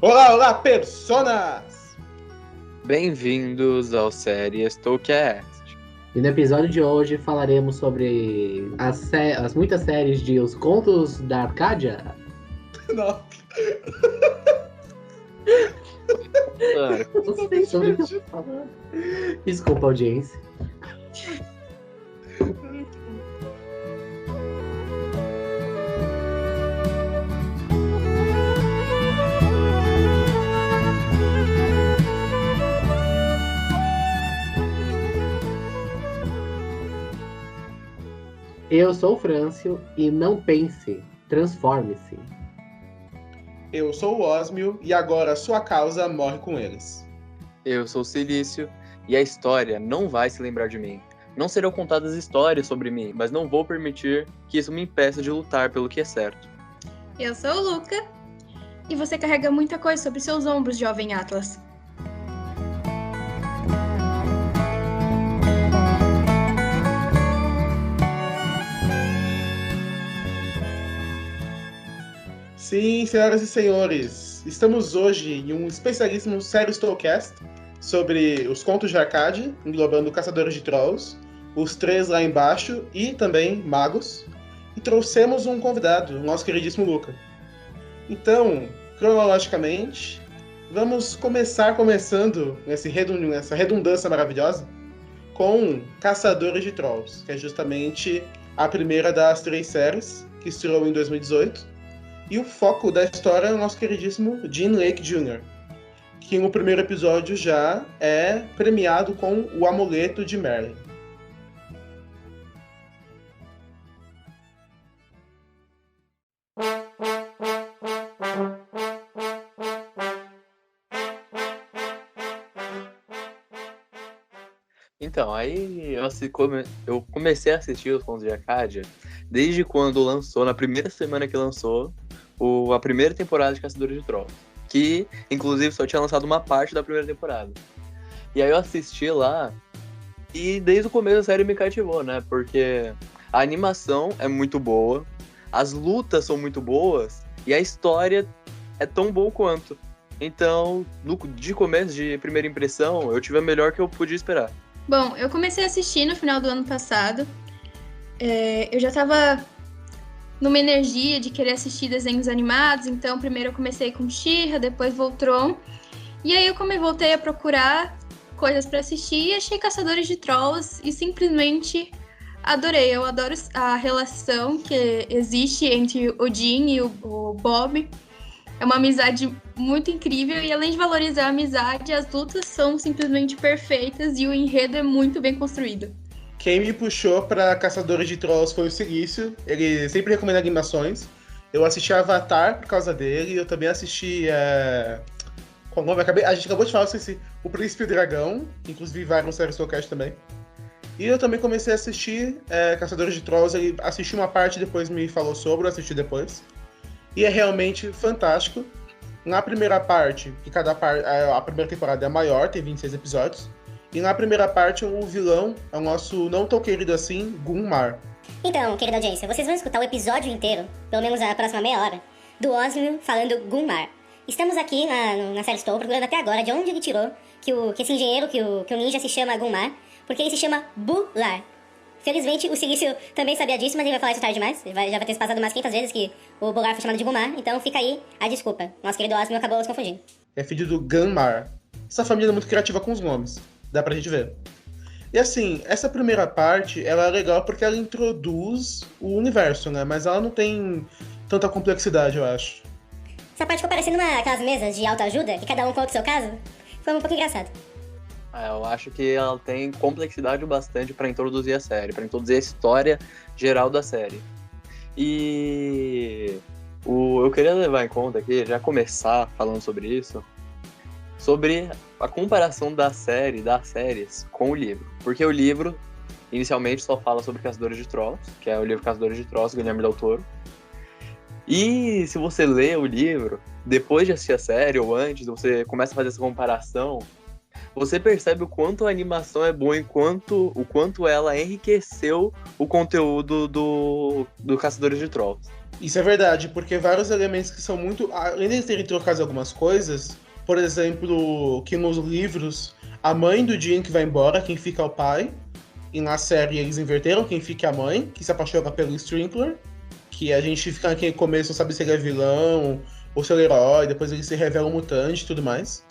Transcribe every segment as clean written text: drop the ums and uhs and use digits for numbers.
Olá, olá, personas! Bem-vindos ao série Stowcast. E no episódio de hoje falaremos sobre as muitas séries de Os Contos da Arcádia. Não. Não sei sobre o que eu tô falando. Desculpa, audiência. Eu sou o Frâncio e não pense, transforme-se. Eu sou o Osmio e agora sua causa morre com eles. Eu sou o Silício e a história não vai se lembrar de mim. Não serão contadas histórias sobre mim, mas não vou permitir que isso me impeça de lutar pelo que é certo. Eu sou o Luca e você carrega muita coisa sobre seus ombros, jovem Atlas. Sim, senhoras e senhores, estamos hoje em um especialíssimo sério Stowcast sobre os contos de Arcádia, englobando Caçadores de Trolls, os três lá embaixo e também magos. E trouxemos um convidado, o nosso queridíssimo Luca. Então, cronologicamente, vamos começando essa redundância maravilhosa com Caçadores de Trolls, que é justamente a primeira das três séries, que estreou em 2018. E o foco da história é o nosso queridíssimo Gene Lake Jr., que no primeiro episódio já é premiado com o Amuleto de Merlin. Então, aí eu comecei a assistir os Contos de Arcádia desde quando lançou, na primeira semana que lançou, a primeira temporada de Caçadores de Trolls, que inclusive só tinha lançado uma parte da primeira temporada. E aí eu assisti lá e desde o começo a série me cativou, né? Porque a animação é muito boa, as lutas são muito boas e a história é tão boa quanto. Então, de começo, de primeira impressão, eu tive a melhor que eu podia esperar. Bom, eu comecei a assistir no final do ano passado. Eu já tava numa energia de querer assistir desenhos animados, então primeiro eu comecei com She-Ra, depois Voltron. E aí eu voltei a procurar coisas pra assistir e achei Caçadores de Trolls e simplesmente adorei. Eu adoro a relação que existe entre o Gene e o Bob. É uma amizade muito incrível e além de valorizar a amizade, as lutas são simplesmente perfeitas e o enredo é muito bem construído. Quem me puxou pra Caçadores de Trolls foi o Silício. Ele sempre recomenda animações. Eu assisti Avatar por causa dele. Eu também assisti... Qual nome? A gente acabou de falar, esqueci. O Príncipe e o Dragão. Inclusive vai no série Soulcast também. E eu também comecei a assistir Caçadores de Trolls. Ele assistiu uma parte e depois me falou sobre. Eu assisti depois. E é realmente fantástico. Na primeira parte, que a primeira temporada é maior, tem 26 episódios. E na primeira parte, o vilão é o nosso não tão querido assim, Gunmar. Então, querida audiência, vocês vão escutar o episódio inteiro, pelo menos a próxima meia hora, do Osmio falando Gunmar. Estamos aqui na série Stow procurando até agora de onde ele tirou que esse engenheiro, que o ninja se chama Gunmar, porque ele se chama Bular. Felizmente, o Silício também sabia disso, mas ele vai falar isso tarde demais. Já vai ter se passado umas 500 vezes que o Bular foi chamado de Gunmar, então fica aí a desculpa. Nosso querido Osmio acabou se confundindo. É filho do Gunmar. Essa família é muito criativa com os nomes. Dá pra gente ver. E assim, essa primeira parte, ela é legal porque ela introduz o universo, né? Mas ela não tem tanta complexidade, eu acho. Essa parte ficou parecendo aquelas mesas de autoajuda, que cada um conta o seu caso. Foi um pouco engraçado. Eu acho que ela tem complexidade bastante pra introduzir a série, pra introduzir a história geral da série. E eu queria levar em conta aqui, já começar falando sobre isso, sobre a comparação das séries com o livro. Porque o livro, inicialmente, só fala sobre Caçadores de Trolls, que é o livro Caçadores de Trolls, Guilherme Del Toro. E se você lê o livro, depois de assistir a série, ou antes, você começa a fazer essa comparação, você percebe o quanto a animação é boa, o quanto ela enriqueceu o conteúdo do Caçadores de Trolls. Isso é verdade, porque vários elementos que são muito... Além de eles terem trocado algumas coisas, por exemplo, que nos livros, a mãe do Jean que vai embora, quem fica é o pai. E na série eles inverteram, quem fica é a mãe, que se apaixona pelo Strinkler. Que a gente fica naquele começo, não sabe se ele é vilão ou se ele é herói, depois ele se revela um mutante e tudo mais.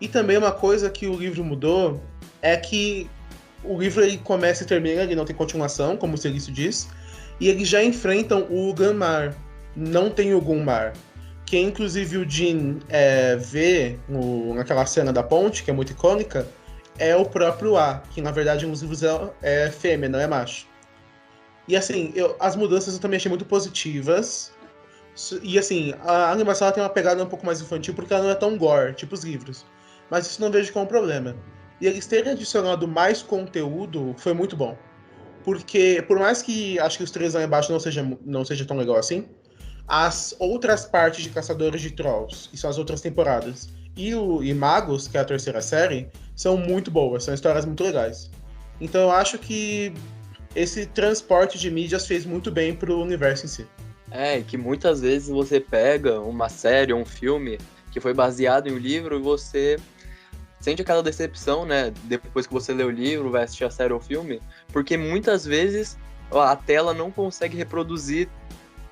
E também uma coisa que o livro mudou é que o livro ele começa e termina, ele não tem continuação, como o Celício diz, e eles já enfrentam o Gunmar, não tem o Gunmar. Que inclusive o Jean vê naquela cena da ponte, que é muito icônica, é o próprio A, que na verdade nos livros é fêmea, não é macho. E assim, as mudanças eu também achei muito positivas. E assim, a animação ela tem uma pegada um pouco mais infantil porque ela não é tão gore, tipo os livros. Mas isso não vejo como problema. E eles terem adicionado mais conteúdo foi muito bom. Porque, por mais que acho que os 3 lá embaixo não seja tão legal assim, as outras partes de Caçadores de Trolls, que são as outras temporadas, e Magos, que é a terceira série, são muito boas, são histórias muito legais. Então eu acho que esse transporte de mídias fez muito bem pro universo em si. E que muitas vezes você pega uma série ou um filme que foi baseado em um livro e você sente aquela decepção, né? Depois que você lê o livro, vai assistir a série ou o filme, porque muitas vezes a tela não consegue reproduzir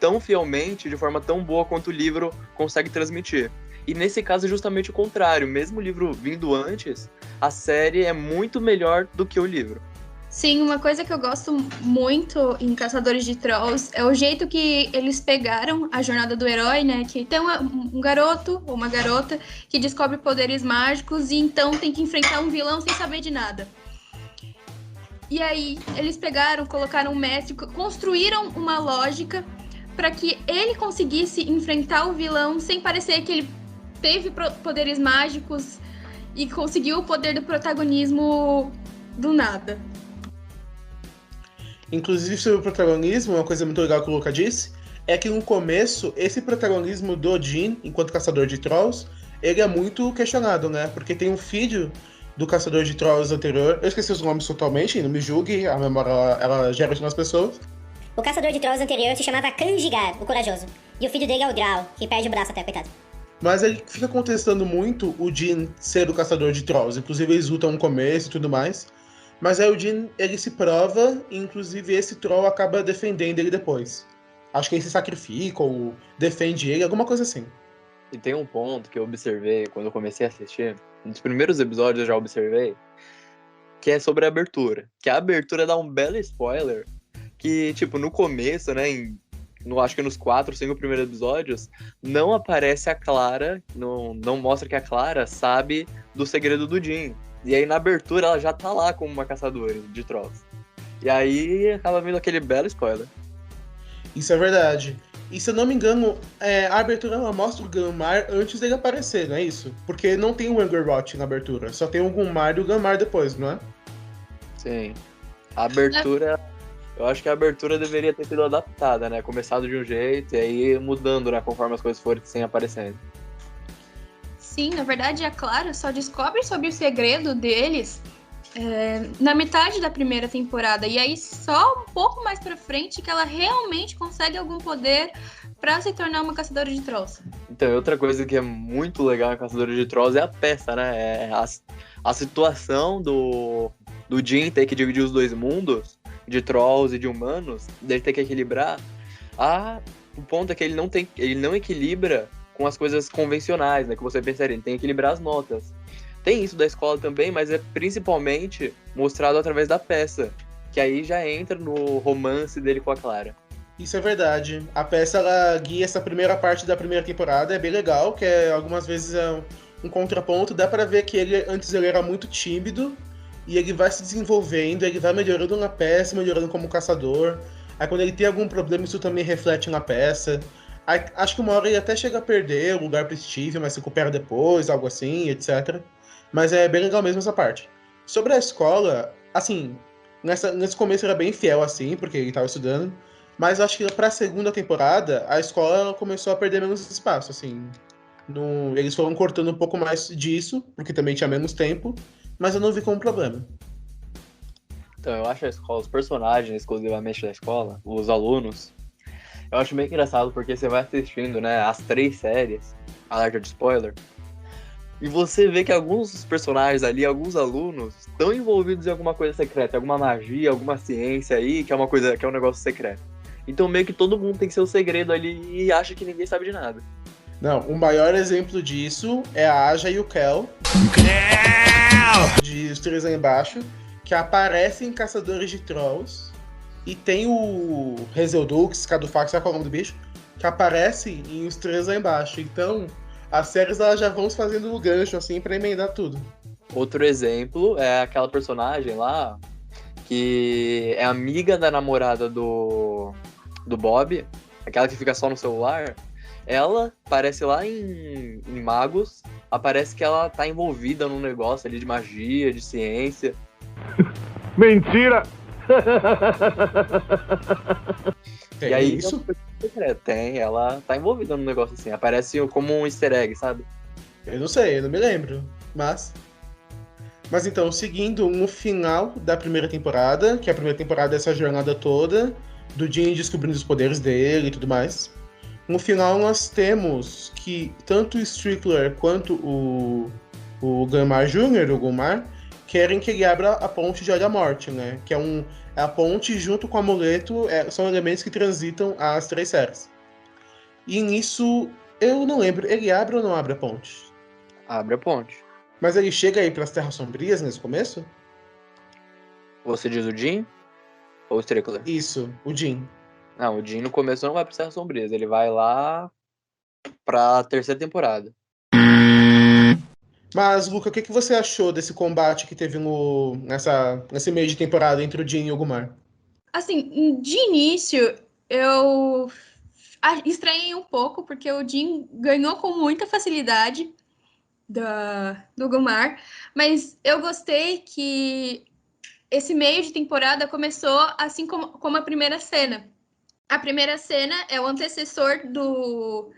tão fielmente, de forma tão boa quanto o livro consegue transmitir. E nesse caso é justamente o contrário. Mesmo o livro vindo antes, a série é muito melhor do que o livro. Sim, uma coisa que eu gosto muito em Caçadores de Trolls é o jeito que eles pegaram a jornada do herói, né? Que tem um garoto ou uma garota que descobre poderes mágicos e então tem que enfrentar um vilão sem saber de nada. E aí eles pegaram, colocaram um mestre, construíram uma lógica para que ele conseguisse enfrentar o vilão sem parecer que ele teve poderes mágicos e conseguiu o poder do protagonismo do nada. Inclusive, sobre o protagonismo, uma coisa muito legal que o Luca disse, é que no começo, esse protagonismo do Jean, enquanto caçador de trolls, ele é muito questionado, né? Porque tem um filho do caçador de trolls anterior, eu esqueci os nomes totalmente, não me julgue, a memória ela gera isso nas pessoas. O caçador de trolls anterior se chamava Kanjigar, o corajoso. E o filho dele é o Grau, que perde o braço até, coitado. Mas ele fica contestando muito o Jean ser o caçador de trolls. Inclusive eles lutam no começo e tudo mais. Mas aí o Jean, ele se prova, e inclusive esse troll acaba defendendo ele depois. Acho que ele se sacrifica ou defende ele, alguma coisa assim. E tem um ponto que eu observei quando eu comecei a assistir, nos primeiros episódios eu já observei, que é sobre a abertura. Que a abertura dá um belo spoiler, que, tipo, no começo, né, acho que nos 4 ou 5 primeiros episódios, não aparece a Clara, não mostra que a Clara sabe do segredo do Jean. E aí na abertura ela já tá lá como uma caçadora de trolls. E aí acaba vindo aquele belo spoiler. Isso é verdade. E se eu não me engano, a abertura ela mostra o Gunmar antes dele aparecer, não é isso? Porque não tem o Angerrot na abertura, só tem o Gunmar e o Gunmar depois, não é? Sim. A abertura... Eu acho que a abertura deveria ter sido adaptada, né? Começado de um jeito e aí mudando, né? Conforme as coisas forem aparecendo. Sim, na verdade a Clara só descobre sobre o segredo deles na metade da primeira temporada. E aí só um pouco mais pra frente que ela realmente consegue algum poder pra se tornar uma caçadora de trolls. Então, outra coisa que é muito legal em Caçadores de Trolls é a peça, né? É a situação do Jean ter que dividir os dois mundos, de trolls e de humanos, dele ter que equilibrar. O ponto é que ele não equilibra com as coisas convencionais, né? Que você pensaria, ele tem que equilibrar as notas. Tem isso da escola também, mas é principalmente mostrado através da peça, que aí já entra no romance dele com a Clara. Isso é verdade. A peça ela guia essa primeira parte da primeira temporada, é bem legal, que algumas vezes é um contraponto. Dá pra ver que antes ele era muito tímido, e ele vai se desenvolvendo, ele vai melhorando na peça, melhorando como caçador. Aí quando ele tem algum problema, isso também reflete na peça. Aí, acho que uma hora ele até chega a perder o lugar pro Steve, mas se recupera depois, algo assim, etc. Mas é bem legal mesmo essa parte. Sobre a escola, assim, nesse começo era bem fiel, assim, porque ele tava estudando. Mas acho que pra segunda temporada, a escola começou a perder menos espaço, assim. Eles foram cortando um pouco mais disso, porque também tinha menos tempo. Mas eu não vi como problema. Então, eu acho a escola, os personagens exclusivamente da escola, os alunos, Eu acho meio engraçado porque você vai assistindo, né, as 3 séries, alerta de spoiler, e você vê que alguns personagens ali, alguns alunos, estão envolvidos em alguma coisa secreta, alguma magia, alguma ciência aí, que é um negócio secreto. Então meio que todo mundo tem seu segredo ali e acha que ninguém sabe de nada. Não, o maior exemplo disso é a Aja e o Kel, de Os Três Lá Embaixo, que aparecem em Caçadores de Trolls, e tem o Hazeldux, Cadufax, qual é o nome do bicho, que aparece em Os Três Lá Embaixo. Então, as séries elas já vão fazendo o gancho, assim, pra emendar tudo. Outro exemplo é aquela personagem lá, que é amiga da namorada do Bob, aquela que fica só no celular. Ela aparece lá em Magos, aparece que ela tá envolvida num negócio ali de magia, de ciência. Mentira! Tem E aí, isso? Tem, ela tá envolvida num negócio assim, aparece como um easter egg, sabe? Eu não sei, eu não me lembro. Mas então, seguindo no final da primeira temporada, que a primeira temporada é essa jornada toda, do Jim descobrindo os poderes dele e tudo mais. No final nós temos que tanto o Strickler quanto o Gilmar Jr., o Gilmar, querem que ele abra a ponte de Olho à Morte, né? Que é a ponte junto com o amuleto, são elementos que transitam as 3 séries. E nisso, eu não lembro, ele abre ou não abre a ponte? Abre a ponte. Mas ele chega aí pelas Terras Sombrias nesse começo? Você diz o Jim ou o Strickler? Isso, o Jim. Não, o Jim no começo não vai pro Terras Sombrias, ele vai lá pra 3ª temporada. Mas, Luca, o que você achou desse combate que teve nesse meio de temporada entre o Jim e o Gilmar? Assim, de início, eu estranhei um pouco, porque o Jim ganhou com muita facilidade do Gilmar, mas eu gostei que esse meio de temporada começou assim como a primeira cena. A primeira cena é o antecessor do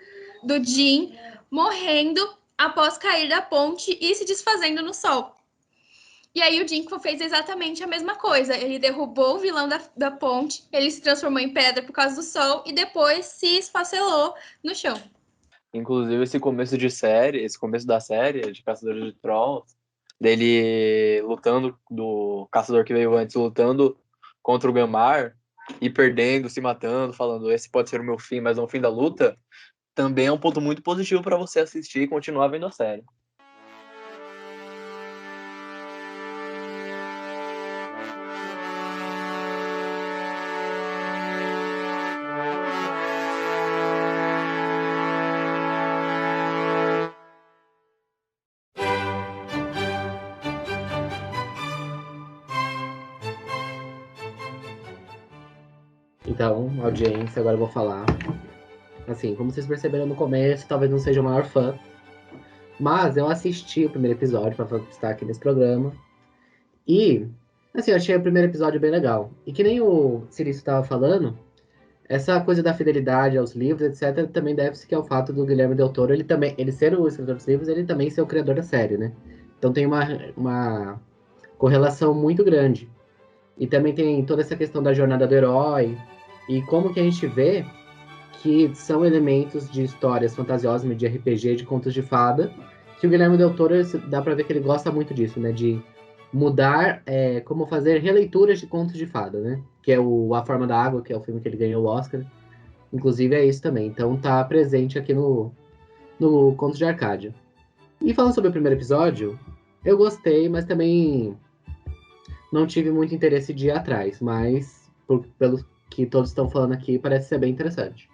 Jim morrendo após cair da ponte e se desfazendo no sol. E aí o Jim fez exatamente a mesma coisa. Ele derrubou o vilão da ponte, ele se transformou em pedra por causa do sol e depois se esfacelou no chão. Inclusive esse começo da série de Caçadores de Trolls, dele lutando, do caçador que veio antes, lutando contra o Gilmar e perdendo, se matando, falando esse pode ser o meu fim, mas não o fim da luta, também é um ponto muito positivo para você assistir e continuar vendo a série. Então, audiência, agora eu vou falar. Assim, como vocês perceberam no começo, talvez não seja o maior fã, mas eu assisti o primeiro episódio para estar aqui nesse programa. E, assim, eu achei o primeiro episódio bem legal. E que nem o Cirício estava falando, essa coisa da fidelidade aos livros, etc., também deve-se ao fato do Guilherme Del Toro, ele ser o escritor dos livros, ele também ser o criador da série, né? Então tem uma correlação muito grande. E também tem toda essa questão da jornada do herói, e como que a gente vê que são elementos de histórias fantasiosas, de RPG, de contos de fada, que o Guilherme Del Toro, dá pra ver que ele gosta muito disso, né? De mudar, como fazer releituras de contos de fada, né? Que é A Forma da Água, que é o filme que ele ganhou o Oscar. Inclusive é isso também. Então tá presente aqui no Contos de Arcádia. E falando sobre o primeiro episódio, eu gostei, mas também não tive muito interesse de ir atrás. Mas, pelo que todos estão falando aqui, parece ser bem interessante.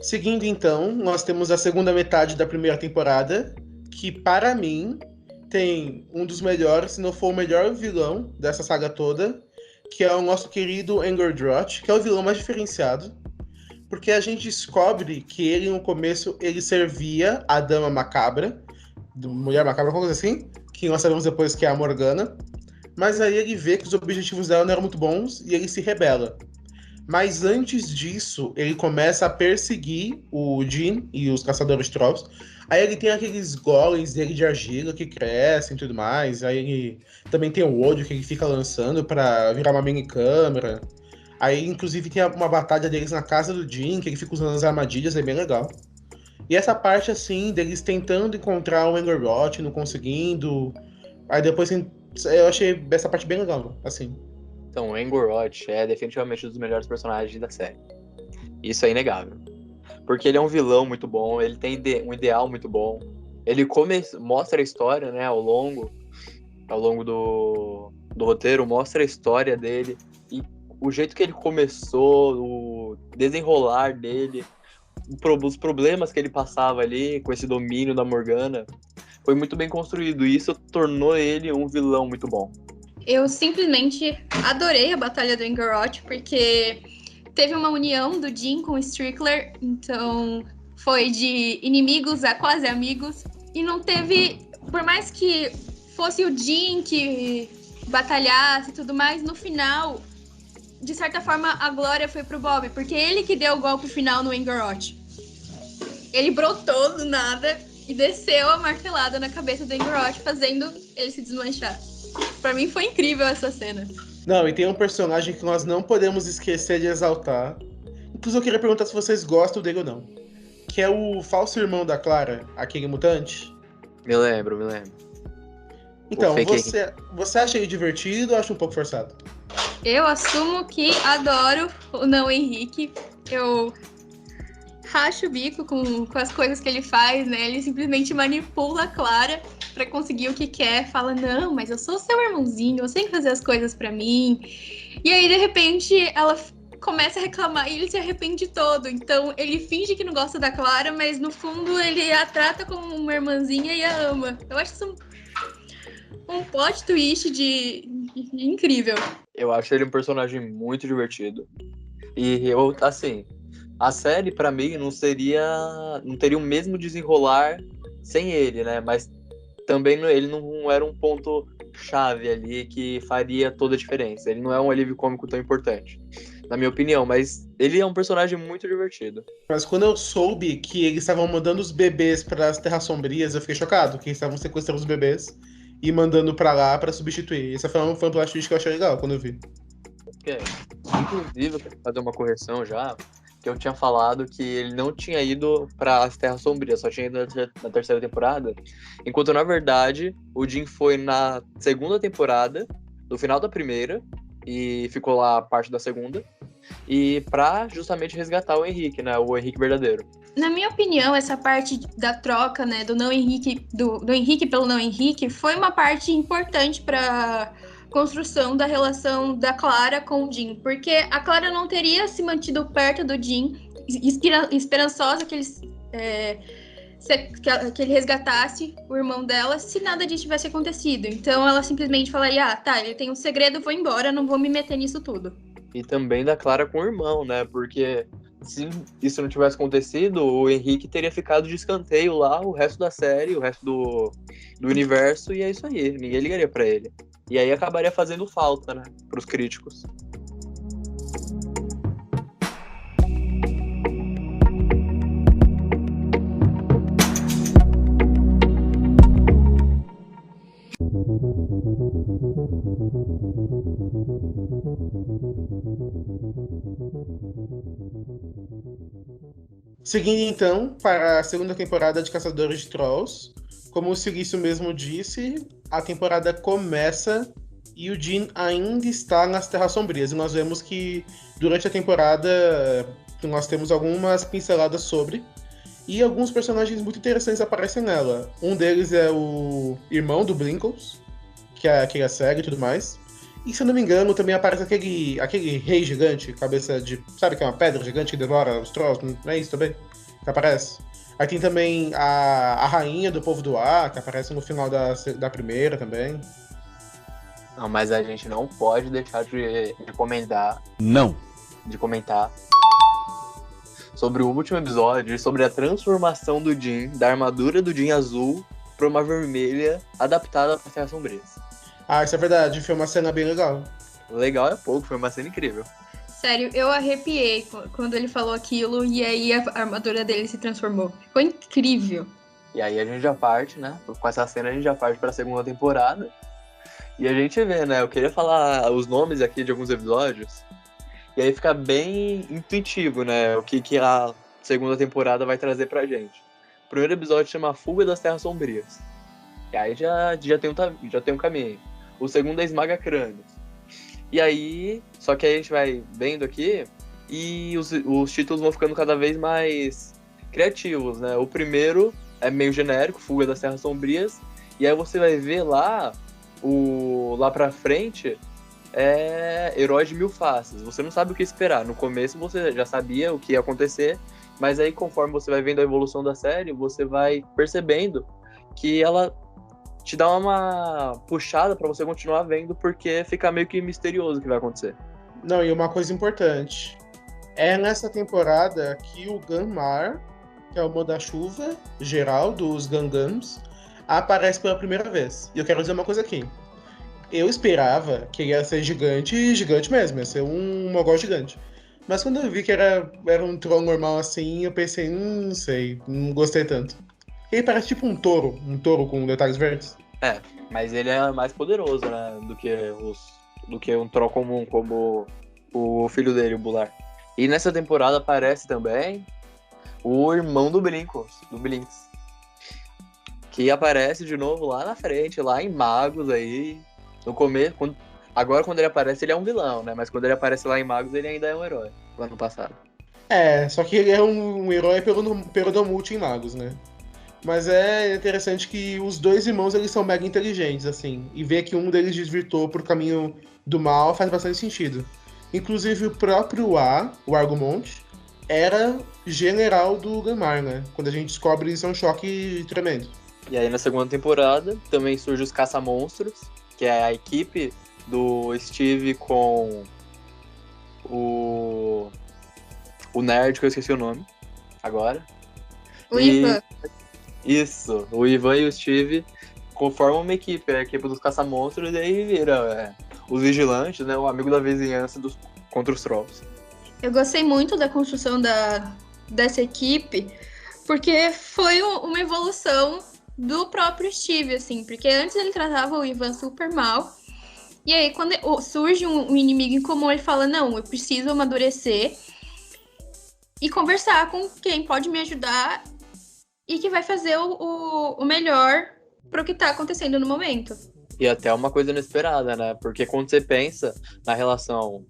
Seguindo então, nós temos a segunda metade da primeira temporada, que para mim tem um dos melhores, se não for o melhor vilão dessa saga toda, que é o nosso querido Angerdroth, que é o vilão mais diferenciado, porque a gente descobre que ele no começo ele servia a Dama Macabra, Mulher Macabra, alguma coisa assim, que nós sabemos depois que é a Morgana, mas aí ele vê que os objetivos dela não eram muito bons e ele se rebela. Mas antes disso, ele começa a perseguir o Jin e os caçadores de trolls. Aí ele tem aqueles golems dele de argila que crescem e tudo mais. Aí ele também tem o olho que ele fica lançando pra virar uma mini câmera. Aí, inclusive, tem uma batalha deles na casa do Jin, que ele fica usando as armadilhas, é bem legal. E essa parte, assim, deles tentando encontrar o Angerot, não conseguindo. Aí depois eu achei essa parte bem legal, assim. Então, o Angerot é definitivamente um dos melhores personagens da série. Isso é inegável. Porque ele é um vilão muito bom, ele tem um ideal muito bom. Ele mostra a história, né, ao longo do roteiro, mostra a história dele. E o jeito que ele começou, o desenrolar dele, os problemas que ele passava ali com esse domínio da Morgana, foi muito bem construído. E isso tornou ele um vilão muito bom. Eu simplesmente adorei a Batalha do Angerot, porque teve uma união do Jin com o Strickler, então foi de inimigos a quase amigos. E não teve, por mais que fosse o Jin que batalhasse e tudo mais, no final, de certa forma, a glória foi pro Bob, porque ele que deu o golpe final no Angerot. Ele brotou do nada e desceu a martelada na cabeça do Angerot, fazendo ele se desmanchar. Pra mim foi incrível essa cena. Não, e tem um personagem que nós não podemos esquecer de exaltar. Inclusive eu queria perguntar se vocês gostam dele ou não. Que é o falso irmão da Clara, aquele mutante. Me lembro. Então, você acha ele divertido ou acha um pouco forçado? Eu assumo que adoro o Não Henrique. Eu racho o bico com as coisas que ele faz, né? Ele simplesmente manipula a Clara pra conseguir o que quer. Fala, não, mas eu sou seu irmãozinho, você tem que fazer as coisas pra mim. E aí, de repente, ela começa a reclamar e ele se arrepende todo. Então, ele finge que não gosta da Clara, mas no fundo ele a trata como uma irmãzinha e a ama. Eu acho isso um plot twist incrível. Eu acho ele um personagem muito divertido. E eu, assim, a série, pra mim, não teria o mesmo desenrolar sem ele, né? Mas também ele não era um ponto chave ali que faria toda a diferença. Ele não é um alívio cômico tão importante, na minha opinião, mas ele é um personagem muito divertido. Mas quando eu soube que eles estavam mandando os bebês para as Terras Sombrias, eu fiquei chocado, que eles estavam sequestrando os bebês e mandando pra lá pra substituir. Esse foi um plot twist que eu achei legal quando eu vi. Inclusive, eu quero fazer uma correção já, que eu tinha falado que ele não tinha ido para as Terras Sombrias, só tinha ido na terceira temporada, enquanto na verdade o Jin foi na segunda temporada, no final da primeira, e ficou lá parte da segunda, e pra justamente resgatar o Henrique, né, o Henrique verdadeiro. Na minha opinião, essa parte da troca, né, do não Henrique, do Henrique pelo não Henrique, foi uma parte importante para construção da relação da Clara com o Jin, porque a Clara não teria se mantido perto do Jin, esperançosa que ele resgatasse o irmão dela se nada disso tivesse acontecido. Então ela simplesmente falaria, tá, ele tem um segredo, vou embora, não vou me meter nisso tudo. E também da Clara com o irmão, né, porque se isso não tivesse acontecido, o Henrique teria ficado de escanteio lá o resto da série, o resto do universo, e é isso aí, ninguém ligaria pra ele. E aí acabaria fazendo falta, né, pros críticos. Seguindo então para a segunda temporada de Caçadores de Trolls, como o Silício mesmo disse, a temporada começa e o Jin ainda está nas Terras Sombrias. E nós vemos que durante a temporada nós temos algumas pinceladas sobre, e alguns personagens muito interessantes aparecem nela. Um deles é o irmão do Blinkles, que é aquele cego e tudo mais. E se eu não me engano, também aparece aquele rei gigante, cabeça de... Sabe que é uma pedra gigante que devora os trolls? Não é isso também? Que aparece. Aí tem também a rainha do povo do ar, que aparece no final da primeira também. Não, mas a gente não pode deixar de comentar. Não. De comentar sobre o último episódio, sobre a transformação do Jin, da armadura do Jin azul para uma vermelha adaptada para Terras Sombrias. Ah, isso é verdade, foi uma cena bem legal. Legal é pouco, foi uma cena incrível. Sério, eu arrepiei quando ele falou aquilo e aí a armadura dele se transformou. Ficou incrível. E aí a gente já parte, né? Com essa cena a gente já parte pra segunda temporada. E a gente vê, né? Eu queria falar os nomes aqui de alguns episódios. E aí fica bem intuitivo, né? O que a segunda temporada vai trazer pra gente. O primeiro episódio chama Fuga das Terras Sombrias. E aí já tem um caminho. O segundo é Esmaga Crânios. E aí, só que aí a gente vai vendo aqui e os títulos vão ficando cada vez mais criativos, né? O primeiro é meio genérico, Fuga das Terras Sombrias. E aí você vai ver lá pra frente é Herói de Mil Faces. Você não sabe o que esperar. No começo você já sabia o que ia acontecer, mas aí conforme você vai vendo a evolução da série, você vai percebendo que ela te dá uma puxada pra você continuar vendo, porque fica meio que misterioso o que vai acontecer. Não, e uma coisa importante. É nessa temporada que o Ganmar, que é o manda-chuva geral dos Gangams, aparece pela primeira vez. E eu quero dizer uma coisa aqui. Eu esperava que ele ia ser gigante, gigante mesmo, ia ser um mogol gigante. Mas quando eu vi que era um troll normal assim, eu pensei, não sei, não gostei tanto. Ele parece tipo um touro com detalhes verdes. É, mas ele é mais poderoso, né, do que um troll comum, como o filho dele, o Bular. E nessa temporada aparece também o irmão do Blinks, que aparece de novo lá na frente, lá em Magos aí, no começo. Agora quando ele aparece ele é um vilão, né, mas quando ele aparece lá em Magos ele ainda é um herói, no ano passado. É, só que ele é um herói peronomulti em Magos, né? Mas é interessante que os dois irmãos, eles são mega inteligentes, assim. E ver que um deles desvirtou pro caminho do mal faz bastante sentido. Inclusive, o próprio o Argumont, era general do Ganmar, né? Quando a gente descobre isso é um choque tremendo. E aí na segunda temporada também surge os Caça-Monstros, que é a equipe do Steve com o nerd, que eu esqueci o nome agora. O Ivan. Isso, o Ivan e o Steve formam uma equipe, a equipe dos Caça-Monstros, e aí vira os Vigilantes, né? O amigo da vizinhança contra os Trolls. Eu gostei muito da construção dessa equipe, porque foi uma evolução do próprio Steve, assim, porque antes ele tratava o Ivan super mal, e aí quando surge um inimigo em comum, ele fala, não, eu preciso amadurecer e conversar com quem pode me ajudar e que vai fazer o melhor pro que tá acontecendo no momento. E até uma coisa inesperada, né? Porque quando você pensa na relação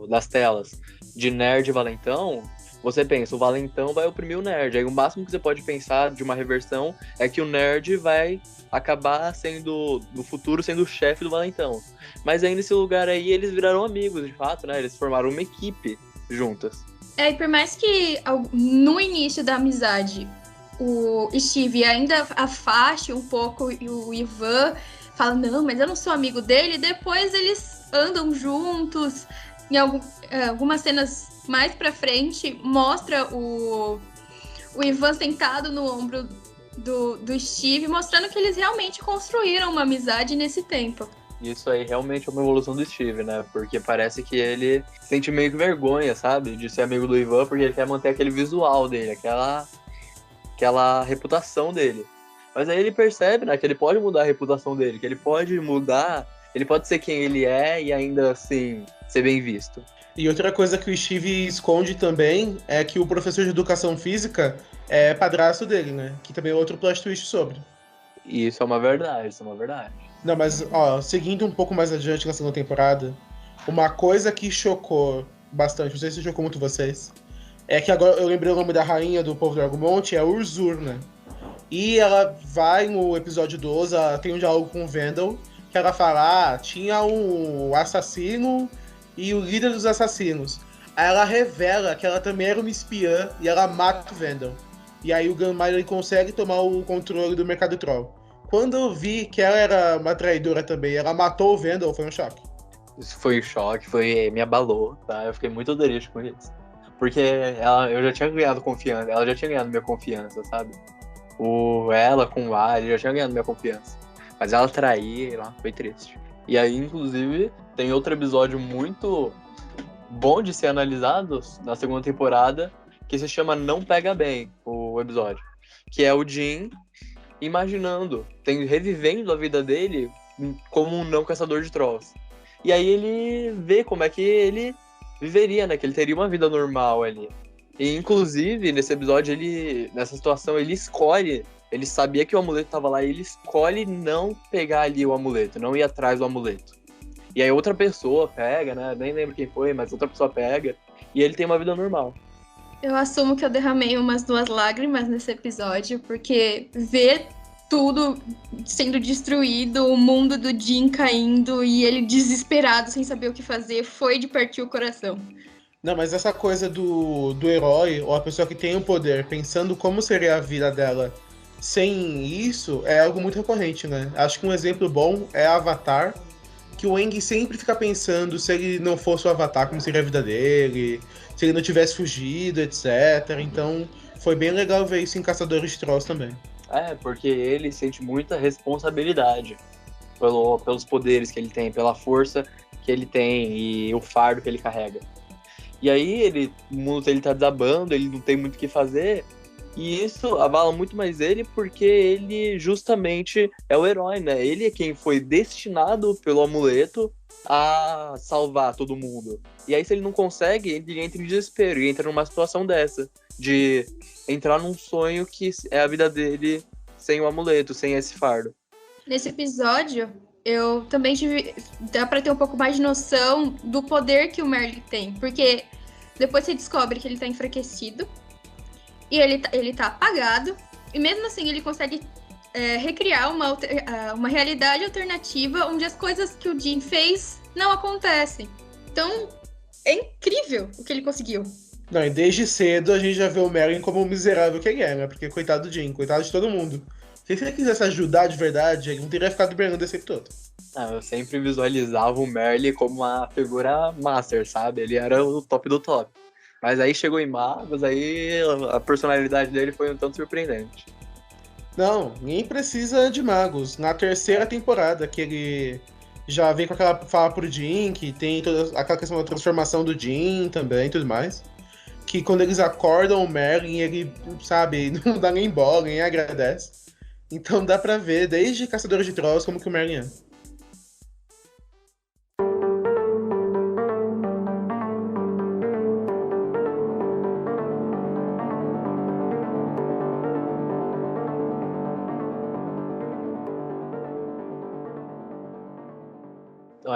das telas de nerd e valentão, você pensa, o valentão vai oprimir o nerd. Aí o máximo que você pode pensar de uma reversão é que o nerd vai acabar sendo, no futuro, sendo o chefe do valentão. Mas aí nesse lugar aí eles viraram amigos, de fato, né? Eles formaram uma equipe juntas. E por mais que no início da amizade o Steve ainda afaste um pouco e o Ivan fala, não, mas eu não sou amigo dele, depois eles andam juntos. Em algumas cenas mais pra frente, mostra o Ivan sentado no ombro do Steve, mostrando que eles realmente construíram uma amizade nesse tempo. Isso aí realmente é uma evolução do Steve, né? Porque parece que ele sente meio que vergonha, sabe? De ser amigo do Ivan, porque ele quer manter aquele visual dele, aquela reputação dele. Mas aí ele percebe, né, que ele pode mudar a reputação dele, que ele pode mudar, ele pode ser quem ele é e ainda assim ser bem visto. E outra coisa que o Steve esconde também é que o professor de educação física é padrasto dele, né? Que também é outro plot twist sobre. E isso é uma verdade, Não, mas, ó, seguindo um pouco mais adiante na segunda temporada, uma coisa que chocou bastante, não sei se chocou muito vocês, é que agora eu lembrei o nome da rainha do povo do Argumont, é Urzur, né? E ela vai no episódio 12, ela tem um diálogo com o Vendel, que ela fala, tinha um assassino e o líder dos assassinos. Aí ela revela que ela também era uma espiã e ela mata o Vendel. E aí o Ganmar ele consegue tomar o controle do Mercado Troll. Quando eu vi que ela era uma traidora também, ela matou o Vendel, foi um choque. Isso foi um choque, me abalou, tá? Eu fiquei muito triste com isso. Porque eu já tinha ganhado confiança, ela já tinha ganhado minha confiança, sabe? Ela com o Ali já tinha ganhado minha confiança. Mas ela trair lá foi triste. E aí, inclusive, tem outro episódio muito bom de ser analisado na segunda temporada, que se chama Não Pega Bem, o episódio. Que é o Jim imaginando, revivendo a vida dele como um não caçador de trolls. E aí ele vê como é que ele viveria, né? Que ele teria uma vida normal ali. E, inclusive, nesse episódio, nessa situação, ele escolhe. Ele sabia que o amuleto estava lá e ele escolhe não pegar ali o amuleto, não ir atrás do amuleto. E aí outra pessoa pega, né? Nem lembro quem foi, mas outra pessoa pega. E ele tem uma vida normal. Eu assumo que eu derramei umas 2 lágrimas nesse episódio, porque ver tudo sendo destruído, o mundo do Jim caindo e ele desesperado, sem saber o que fazer, foi de partir o coração. Não, mas essa coisa do herói, ou a pessoa que tem o poder, pensando como seria a vida dela sem isso, é algo muito recorrente, né? Acho que um exemplo bom é Avatar, que o Aang sempre fica pensando se ele não fosse o Avatar, como seria a vida dele, se ele não tivesse fugido, etc. Então, foi bem legal ver isso em Caçadores de Trolls também. Porque ele sente muita responsabilidade pelos poderes que ele tem, pela força que ele tem e o fardo que ele carrega. E aí, o mundo dele tá desabando, ele não tem muito o que fazer, e isso abala muito mais ele porque ele justamente é o herói, né? Ele é quem foi destinado pelo amuleto a salvar todo mundo. E aí, se ele não consegue, ele entra em desespero e entra numa situação dessa, de entrar num sonho que é a vida dele sem o amuleto, sem esse fardo. Nesse episódio, eu também dá pra ter um pouco mais de noção do poder que o Merlin tem, porque depois você descobre que ele tá enfraquecido e ele tá apagado, e mesmo assim ele consegue recriar uma realidade alternativa onde as coisas que o Jim fez não acontecem. Então, é incrível o que ele conseguiu. Não, e desde cedo a gente já vê o Merlin como o miserável que ele é, né? Porque coitado do Jim, coitado de todo mundo. Se ele quisesse ajudar de verdade, ele não teria ficado brigando esse tempo todo. Eu sempre visualizava o Merlin como uma figura master, sabe? Ele era o top do top. Mas aí chegou em Magos, aí a personalidade dele foi um tanto surpreendente. Não, nem precisa de magos. Na terceira temporada, que ele já vem com aquela fala pro Jim, que tem toda aquela questão da transformação do Jim também e tudo mais. Que quando eles acordam o Merlin, ele, sabe, não dá nem bola, nem agradece. Então dá pra ver, desde Caçadores de Trolls, como que o Merlin é.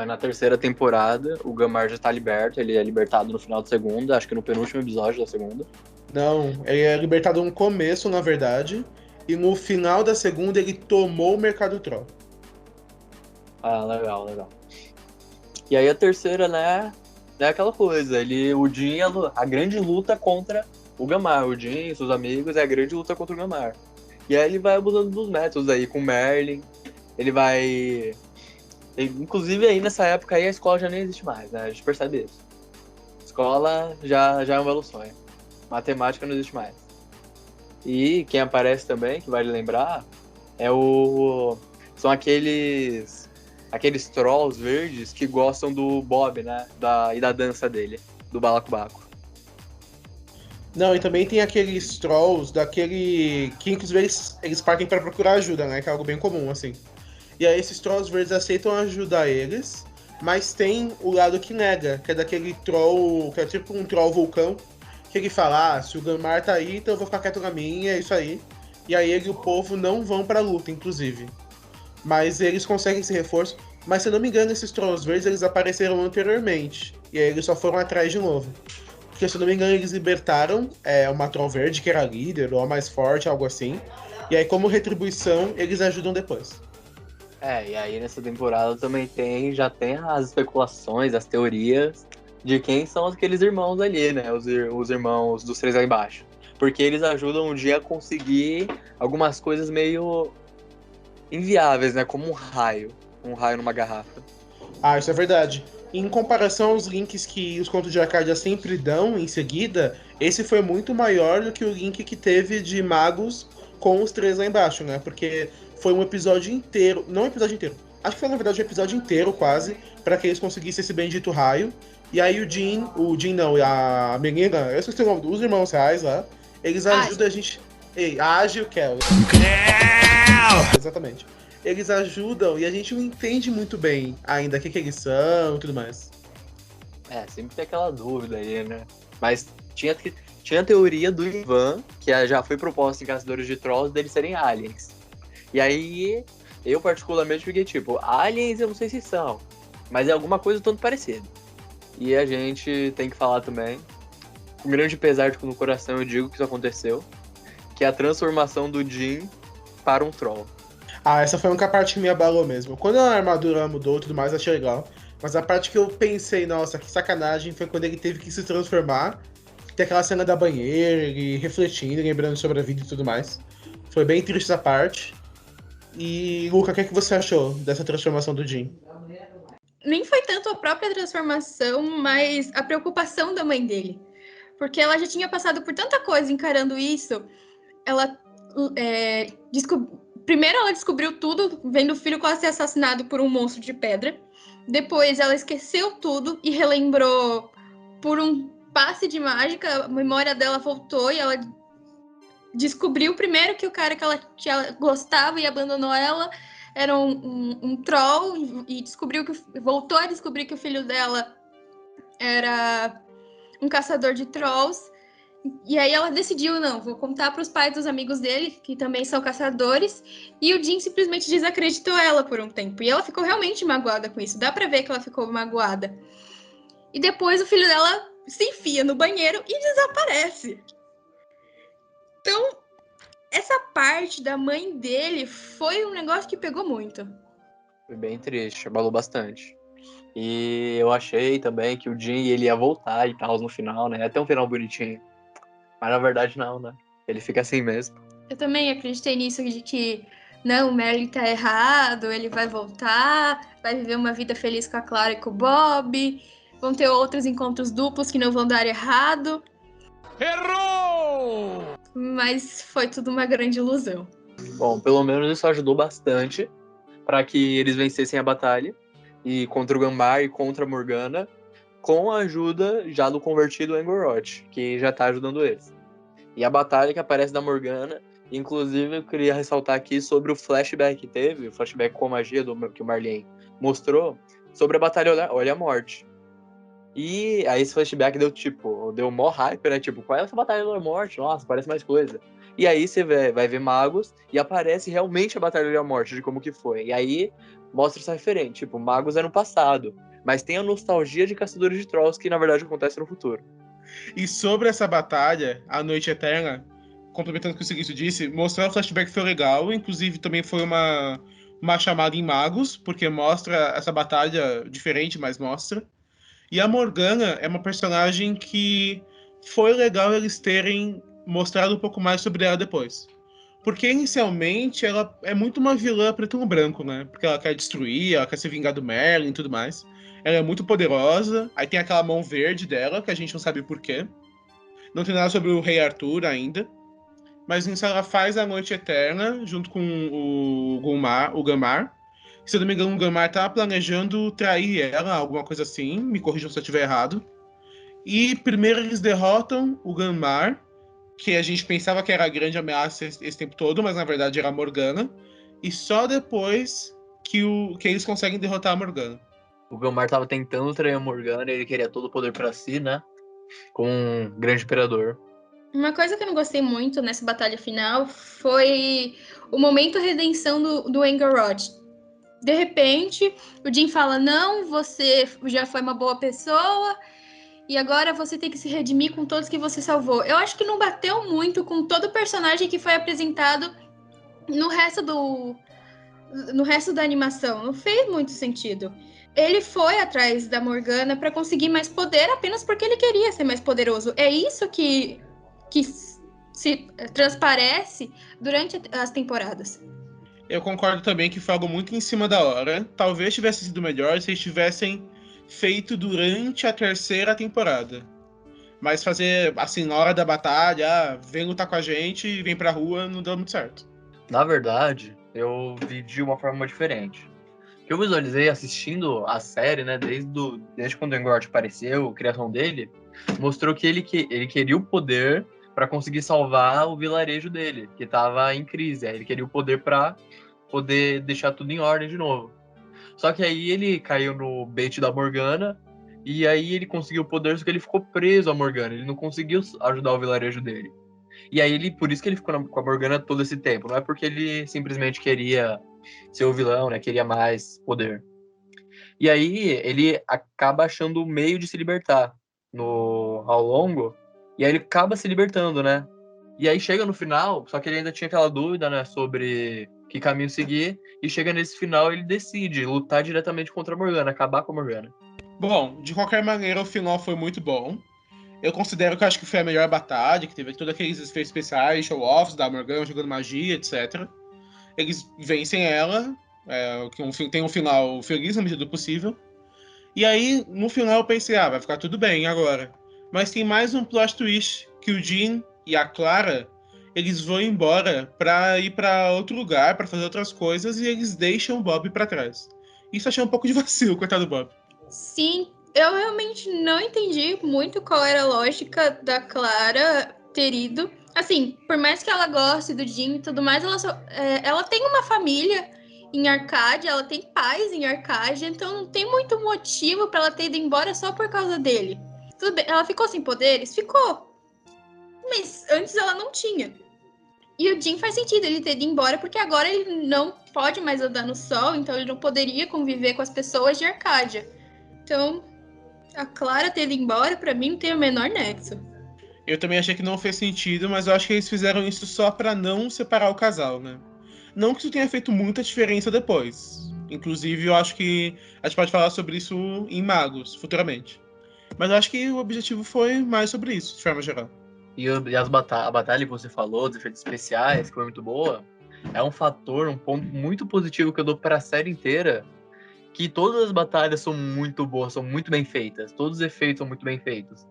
Na terceira temporada, o Gamar já tá liberto, ele é libertado no final da segunda, acho que no penúltimo episódio da segunda. Não, ele é libertado no começo, na verdade, e no final da segunda ele tomou o Mercado Troll. Legal. E aí a terceira, né, é aquela coisa, o Jim, a grande luta contra o Gamar, o Jim e seus amigos é a grande luta contra o Gamar. E aí ele vai abusando dos métodos aí, com o Merlin, ele vai... Inclusive aí nessa época aí a escola já nem existe mais, né? A gente percebe isso. Escola já é um belo sonho. Matemática não existe mais. E quem aparece também, que vale lembrar, são aqueles trolls verdes que gostam do Bob, né? E da dança dele, do balacobaco. Não, e também tem aqueles trolls que inclusive eles partem pra procurar ajuda, né? Que é algo bem comum, assim. E aí esses trolls verdes aceitam ajudar eles, mas tem o lado que nega, que é daquele troll, que é tipo um troll vulcão, que ele fala, se o Gamar tá aí, então eu vou ficar quieto na minha, é isso aí. E aí ele e o povo não vão pra luta, inclusive. Mas eles conseguem esse reforço, mas se eu não me engano, esses trolls verdes, eles apareceram anteriormente, e aí eles só foram atrás de novo. Porque se eu não me engano, eles libertaram uma troll verde, que era a líder, ou a mais forte, algo assim. E aí, como retribuição, eles ajudam depois. E aí nessa temporada também já tem as especulações, as teorias de quem são aqueles irmãos ali, né? Os irmãos dos três lá embaixo. Porque eles ajudam um dia a conseguir algumas coisas meio inviáveis, né? Como um raio numa garrafa. Isso é verdade. Em comparação aos links que os contos de Arcadia sempre dão em seguida, esse foi muito maior do que o link que teve de magos com os três lá embaixo, né? Porque foi um episódio inteiro, não um episódio inteiro, acho que foi na verdade um episódio inteiro quase, pra que eles conseguissem esse bendito raio. E aí o Jin não, e a menina, eu esqueci o nome dos irmãos reais lá, eles ajudam a gente... Ei, a Ágil Kel. Exatamente. Eles ajudam e a gente não entende muito bem ainda o que eles são e tudo mais. Sempre tem aquela dúvida aí, né? Mas tinha a teoria do Ivan, que já foi proposta em Caçadores de Trolls, deles serem aliens. E aí, eu particularmente fiquei tipo, aliens eu não sei se são, mas é alguma coisa tanto parecida. E a gente tem que falar também, com grande pesar no coração eu digo que isso aconteceu, que é a transformação do Jin para um troll. Essa foi uma parte que me abalou mesmo. Quando a armadura mudou e tudo mais, achei legal. Mas a parte que eu pensei, nossa, que sacanagem, foi quando ele teve que se transformar. Tem aquela cena da banheira, ele refletindo, lembrando sobre a vida e tudo mais. Foi bem triste essa parte. E, Luca, o que você achou dessa transformação do Jin? Nem foi tanto a própria transformação, mas a preocupação da mãe dele. Porque ela já tinha passado por tanta coisa encarando isso. Ela primeiro ela descobriu tudo, vendo o filho quase ser assassinado por um monstro de pedra. Depois ela esqueceu tudo e relembrou por um passe de mágica, a memória dela voltou e ela descobriu primeiro que o cara que ela gostava e abandonou ela era um troll e voltou a descobrir que o filho dela era um caçador de trolls. E aí ela decidiu, não, vou contar para os pais dos amigos dele, que também são caçadores, e o Jin simplesmente desacreditou ela por um tempo. E ela ficou realmente magoada com isso, dá para ver que ela ficou magoada. E depois o filho dela se enfia no banheiro e desaparece. Então, essa parte da mãe dele foi um negócio que pegou muito. Foi bem triste, abalou bastante. E eu achei também que o Jin ele ia voltar e tal no final, né? Até um final bonitinho. Mas na verdade não, né? Ele fica assim mesmo. Eu também acreditei nisso, de que não, o Merlin tá errado, ele vai voltar, vai viver uma vida feliz com a Clara e com o Bob, vão ter outros encontros duplos que não vão dar errado. Errou! Mas foi tudo uma grande ilusão. Bom, pelo menos isso ajudou bastante para que eles vencessem a batalha e contra o Gambá e contra a Morgana, com a ajuda já do convertido Angoroth, que já tá ajudando eles. E a batalha que aparece da Morgana, inclusive eu queria ressaltar aqui sobre o flashback que teve, o flashback com a magia que o Marlene mostrou, sobre a batalha Olha a Morte. E aí esse flashback deu mó hype, né? Tipo, qual é essa batalha da Morte? Nossa, parece mais coisa. E aí você vai ver Magos e aparece realmente a batalha da Morte, de como que foi. E aí mostra essa referente, tipo, Magos é no passado, mas tem a nostalgia de Caçadores de Trolls que na verdade acontece no futuro. E sobre essa batalha, A Noite Eterna, complementando o que o Seguício disse, mostrar o flashback foi legal, inclusive também foi uma chamada em Magos, porque mostra essa batalha diferente, mas mostra. E a Morgana é uma personagem que foi legal eles terem mostrado um pouco mais sobre ela depois. Porque inicialmente ela é muito uma vilã preto no branco, né? Porque ela quer destruir, ela quer se vingar do Merlin e tudo mais. Ela é muito poderosa, aí tem aquela mão verde dela, que a gente não sabe porquê. Não tem nada sobre o Rei Arthur ainda. Mas nisso ela faz a Noite Eterna, junto com o Gumar. Se eu não me engano, o Gumar tá planejando trair ela, alguma coisa assim. Me corrijam se eu estiver errado. E primeiro eles derrotam o Gumar, que a gente pensava que era a grande ameaça esse tempo todo, mas na verdade era a Morgana. E só depois que eles conseguem derrotar a Morgana. O Gilmar tava tentando trair a Morgana, ele queria todo o poder pra si, né? Com um grande imperador. Uma coisa que eu não gostei muito nessa batalha final foi o momento redenção do Angoroth. De repente, o Jin fala, não, você já foi uma boa pessoa e agora você tem que se redimir com todos que você salvou. Eu acho que não bateu muito com todo o personagem que foi apresentado no resto da animação. Não fez muito sentido. Ele foi atrás da Morgana para conseguir mais poder apenas porque ele queria ser mais poderoso. É isso que se transparece durante as temporadas. Eu concordo também que foi algo muito em cima da hora. Talvez tivesse sido melhor se eles tivessem feito durante a terceira temporada. Mas fazer, assim, na hora da batalha, vem lutar com a gente, vem pra rua, não deu muito certo. Na verdade, eu vi de uma forma diferente. O que eu visualizei assistindo a série, né, desde quando o Engord apareceu, a criação dele, mostrou que ele queria o poder para conseguir salvar o vilarejo dele, que estava em crise. Aí ele queria o poder para poder deixar tudo em ordem de novo. Só que aí ele caiu no bait da Morgana, e aí ele conseguiu o poder, só que ele ficou preso a Morgana. Ele não conseguiu ajudar o vilarejo dele. E aí por isso que ele ficou com a Morgana todo esse tempo. Não é porque ele simplesmente queria ser o vilão, né? Queria mais poder. E aí ele acaba achando o meio de se libertar ao longo. E aí ele acaba se libertando, né? E aí chega no final, só que ele ainda tinha aquela dúvida, né? Sobre que caminho seguir. E chega nesse final, ele decide lutar diretamente contra a Morgana, acabar com a Morgana. Bom, de qualquer maneira, o final foi muito bom. Eu considero que acho que foi a melhor batalha, que teve todos aqueles efeitos especiais, show-offs da Morgana jogando magia, etc. Eles vencem ela, tem um final feliz na medida do possível. E aí, no final, eu pensei, vai ficar tudo bem agora. Mas tem mais um plot twist, que o Jean e a Clara, eles vão embora pra ir pra outro lugar, pra fazer outras coisas, e eles deixam o Bob pra trás. Isso eu achei um pouco de vacilo, coitado do Bob. Sim, eu realmente não entendi muito qual era a lógica da Clara ter ido. Assim, por mais que ela goste do Jim e tudo mais, ela tem uma família em Arcádia, ela tem pais em Arcádia, então não tem muito motivo para ela ter ido embora só por causa dele. Tudo bem, ela ficou sem poderes? Ficou. Mas antes ela não tinha. E o Jim faz sentido ele ter ido embora, porque agora ele não pode mais andar no sol, então ele não poderia conviver com as pessoas de Arcádia. Então, a Clara ter ido embora, pra mim, não tem o menor nexo. Eu também achei que não fez sentido, mas eu acho que eles fizeram isso só pra não separar o casal, né? Não que isso tenha feito muita diferença depois. Inclusive, eu acho que a gente pode falar sobre isso em Magos, futuramente. Mas eu acho que o objetivo foi mais sobre isso, de forma geral. E a batalha que você falou, dos efeitos especiais, que foi muito boa, é um fator, um ponto muito positivo que eu dou para a série inteira, que todas as batalhas são muito boas, são muito bem feitas, todos os efeitos são muito bem feitos.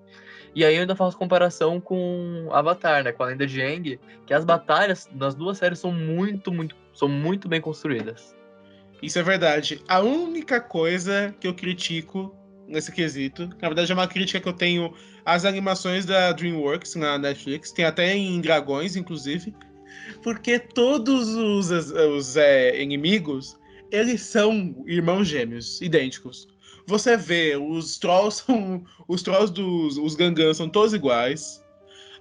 E aí eu ainda faço comparação com Avatar, né, com a Lenda de Aang, que as batalhas das duas séries são muito bem construídas. Isso é verdade. A única coisa que eu critico nesse quesito, na verdade é uma crítica que eu tenho às animações da DreamWorks na Netflix, tem até em Dragões, inclusive, porque todos os inimigos, eles são irmãos gêmeos, idênticos. Você vê, os trolls os Gangans são todos iguais.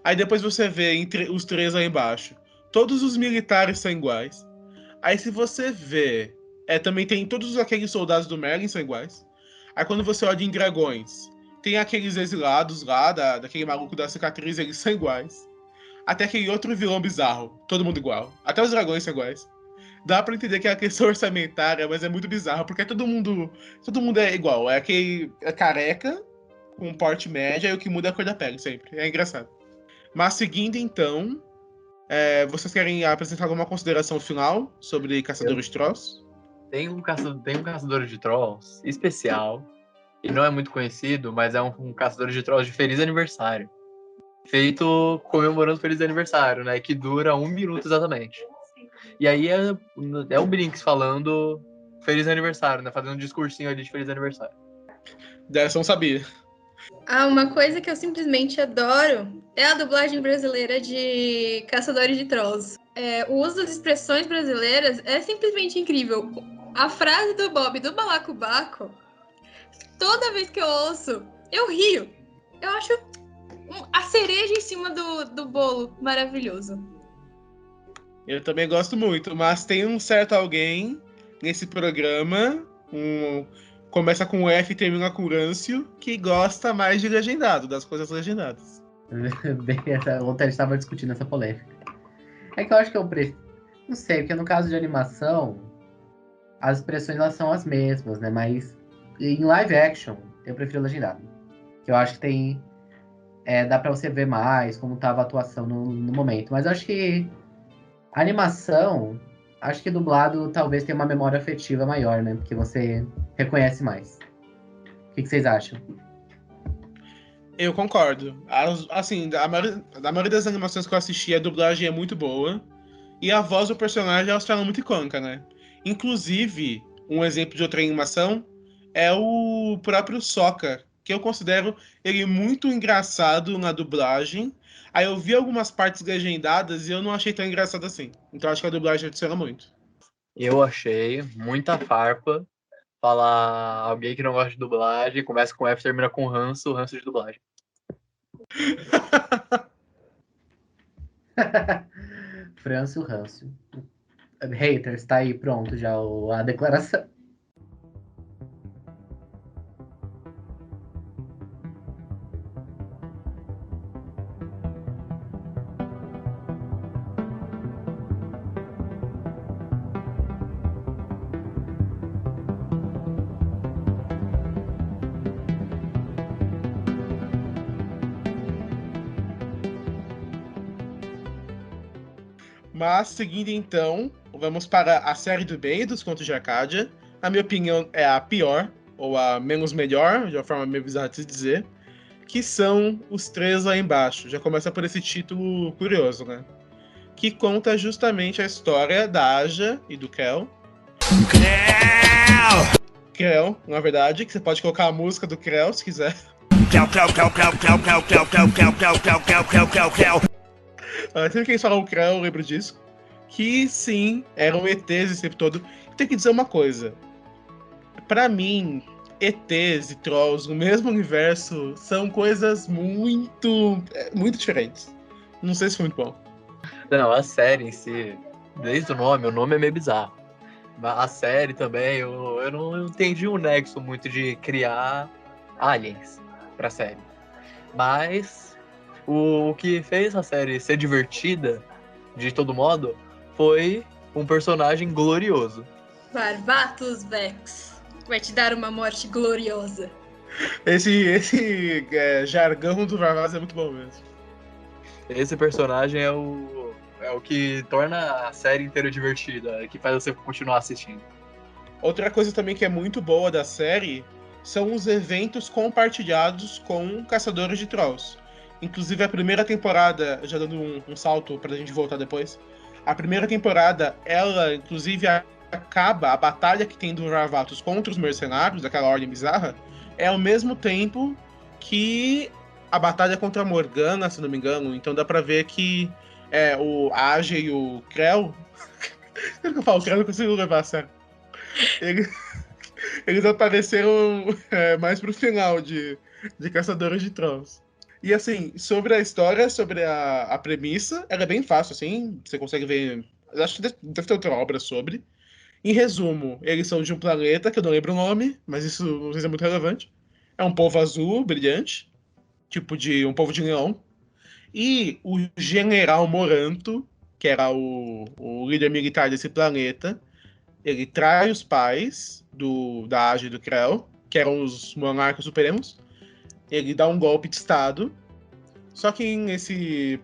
Aí depois você vê os três lá embaixo, todos os militares são iguais. Aí se você vê, também tem todos aqueles soldados do Merlin são iguais. Aí quando você olha em Dragões, tem aqueles exilados lá, daquele maluco da cicatriz, eles são iguais. Até aquele outro vilão bizarro, todo mundo igual. Até os dragões são iguais. Dá pra entender que é a questão orçamentária, mas é muito bizarro, porque todo mundo é igual. É aquele careca, com porte média, e o que muda é a cor da pele, sempre. É engraçado. Mas seguindo então, vocês querem apresentar alguma consideração final sobre Caçadores de Trolls? Tem um caçador de trolls especial, e não é muito conhecido, mas é um caçador de trolls de Feliz Aniversário. Feito comemorando Feliz Aniversário, né? Que dura 1 minuto exatamente. E aí é o Brinks falando Feliz Aniversário, né? Fazendo um discursinho ali de Feliz Aniversário. Dessa eu não sabia. Uma coisa que eu simplesmente adoro é a dublagem brasileira de Caçadores de Trolls. O uso das expressões brasileiras é simplesmente incrível. A frase do Bob do Balacobaco, toda vez que eu ouço, eu rio. Eu acho a cereja em cima do bolo maravilhoso. Eu também gosto muito, mas tem um certo alguém nesse programa, começa com F e termina com Râncio, que gosta mais de legendado, das coisas legendadas. Ontem a gente estava discutindo essa polêmica. É que eu acho que não sei, porque no caso de animação, as expressões elas são as mesmas, né? Mas em live action, eu prefiro legendado. Que eu acho que tem... dá pra você ver mais como tava a atuação no momento. Mas eu acho que a animação, acho que dublado talvez tenha uma memória afetiva maior, né? Porque você reconhece mais. O que vocês acham? Eu concordo. Assim, da maioria das animações que eu assisti, a dublagem é muito boa. E a voz do personagem é uma muito icônica, né? Inclusive, um exemplo de outra animação é o próprio Sokka, que eu considero ele muito engraçado na dublagem. Aí eu vi algumas partes legendadas e eu não achei tão engraçado assim. Então acho que a dublagem adiciona muito. Eu achei muita farpa falar alguém que não gosta de dublagem, começa com F, termina com ranço de dublagem. Francio Rancio. Haters, tá aí, pronto, já a declaração. Mas, seguindo então, vamos para a série do bem dos Contos de Arcádia. Na minha opinião, é a pior, ou a menos melhor, de uma forma meio bizarra de se dizer, que são os três lá embaixo. Já começa por esse título curioso, né? Que conta justamente a história da Aja e do Kel. Krell, na verdade, que você pode colocar a música do Krell, se quiser. Sempre que eles falam o Krell, eu lembro disso. Que sim, eram ETs esse tempo todo. Tem que dizer uma coisa. Pra mim, ETs e Trolls no mesmo universo são coisas muito diferentes. Não sei se foi muito bom. Não, a série em si, desde o nome é meio bizarro. A série também, eu não entendi o nexo muito de criar aliens pra série. Mas o que fez a série ser divertida, de todo modo, foi um personagem glorioso. Varvatos Vex vai te dar uma morte gloriosa. Esse jargão do Varvatos é muito bom mesmo. Esse personagem é o que torna a série inteira divertida, que faz você continuar assistindo. Outra coisa também que é muito boa da série são os eventos compartilhados com Caçadores de Trolls. Inclusive a primeira temporada, já dando um salto pra gente voltar depois, a primeira temporada, ela inclusive acaba, a batalha que tem do Varvatos contra os mercenários, daquela ordem bizarra, é ao mesmo tempo que a batalha contra a Morgana, se não me engano. Então dá pra ver que o Aja e o Krell. Sempre que eu falo Krell, eu não consigo levar a sério. Eles apareceram mais pro final de Caçadores de Trolls. E assim, sobre a história, sobre a premissa, ela é bem fácil, assim. Você consegue ver. Eu acho que deve ter outra obra sobre. Em resumo, eles são de um planeta, que eu não lembro o nome, mas isso não sei se é muito relevante. É um povo azul, brilhante. Tipo de um povo de leão. E o General Moranto, que era o líder militar desse planeta, ele trai os pais da Aja e do Krell, que eram os monarcas supremos. Ele dá um golpe de estado. Só que nesse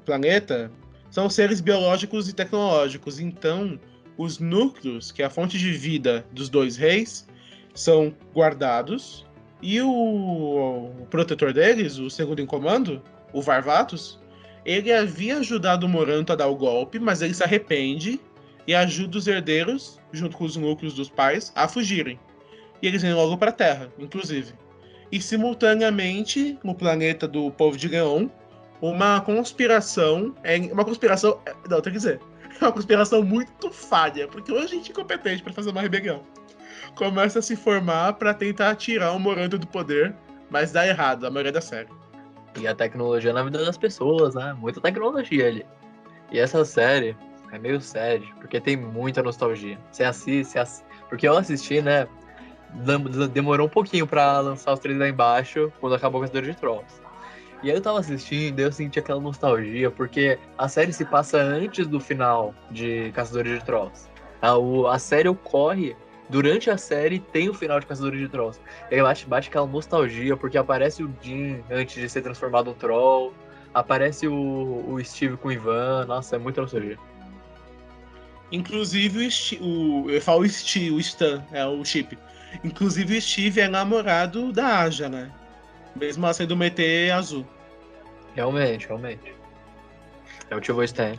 planeta são seres biológicos e tecnológicos. Então, os núcleos, que é a fonte de vida dos dois reis, são guardados. E o protetor deles, o segundo em comando, o Varvatos, ele havia ajudado o Moranto a dar o golpe, mas ele se arrepende e ajuda os herdeiros, junto com os núcleos dos pais, a fugirem. E eles vêm logo para a Terra, inclusive. E simultaneamente, no planeta do povo de Leão, uma conspiração. Não, tem que dizer. É uma conspiração muito falha, porque hoje a gente é incompetente para fazer uma rebelião. Começa a se formar para tentar tirar o Moranto do poder, mas dá errado, a maioria da série. E a tecnologia na vida das pessoas, né? Muita tecnologia ali. E essa série é meio séria, porque tem muita nostalgia. Você assiste, porque eu assisti, né? Demorou um pouquinho pra lançar os três lá embaixo, quando acabou o Caçador de Trolls. E aí eu tava assistindo e eu senti aquela nostalgia, porque a série se passa antes do final de Caçadores de Trolls. A série ocorre, durante a série tem o final de Caçadores de Trolls. E aí bate aquela nostalgia, porque aparece o Jim antes de ser transformado em Troll, aparece o Steve com o Ivan, nossa, é muita nostalgia. Inclusive eu falo o Stan, é o Chip. Inclusive o Steve é namorado da Aja, né? Mesmo ela sendo uma ET azul. Realmente. É o Tio Stan.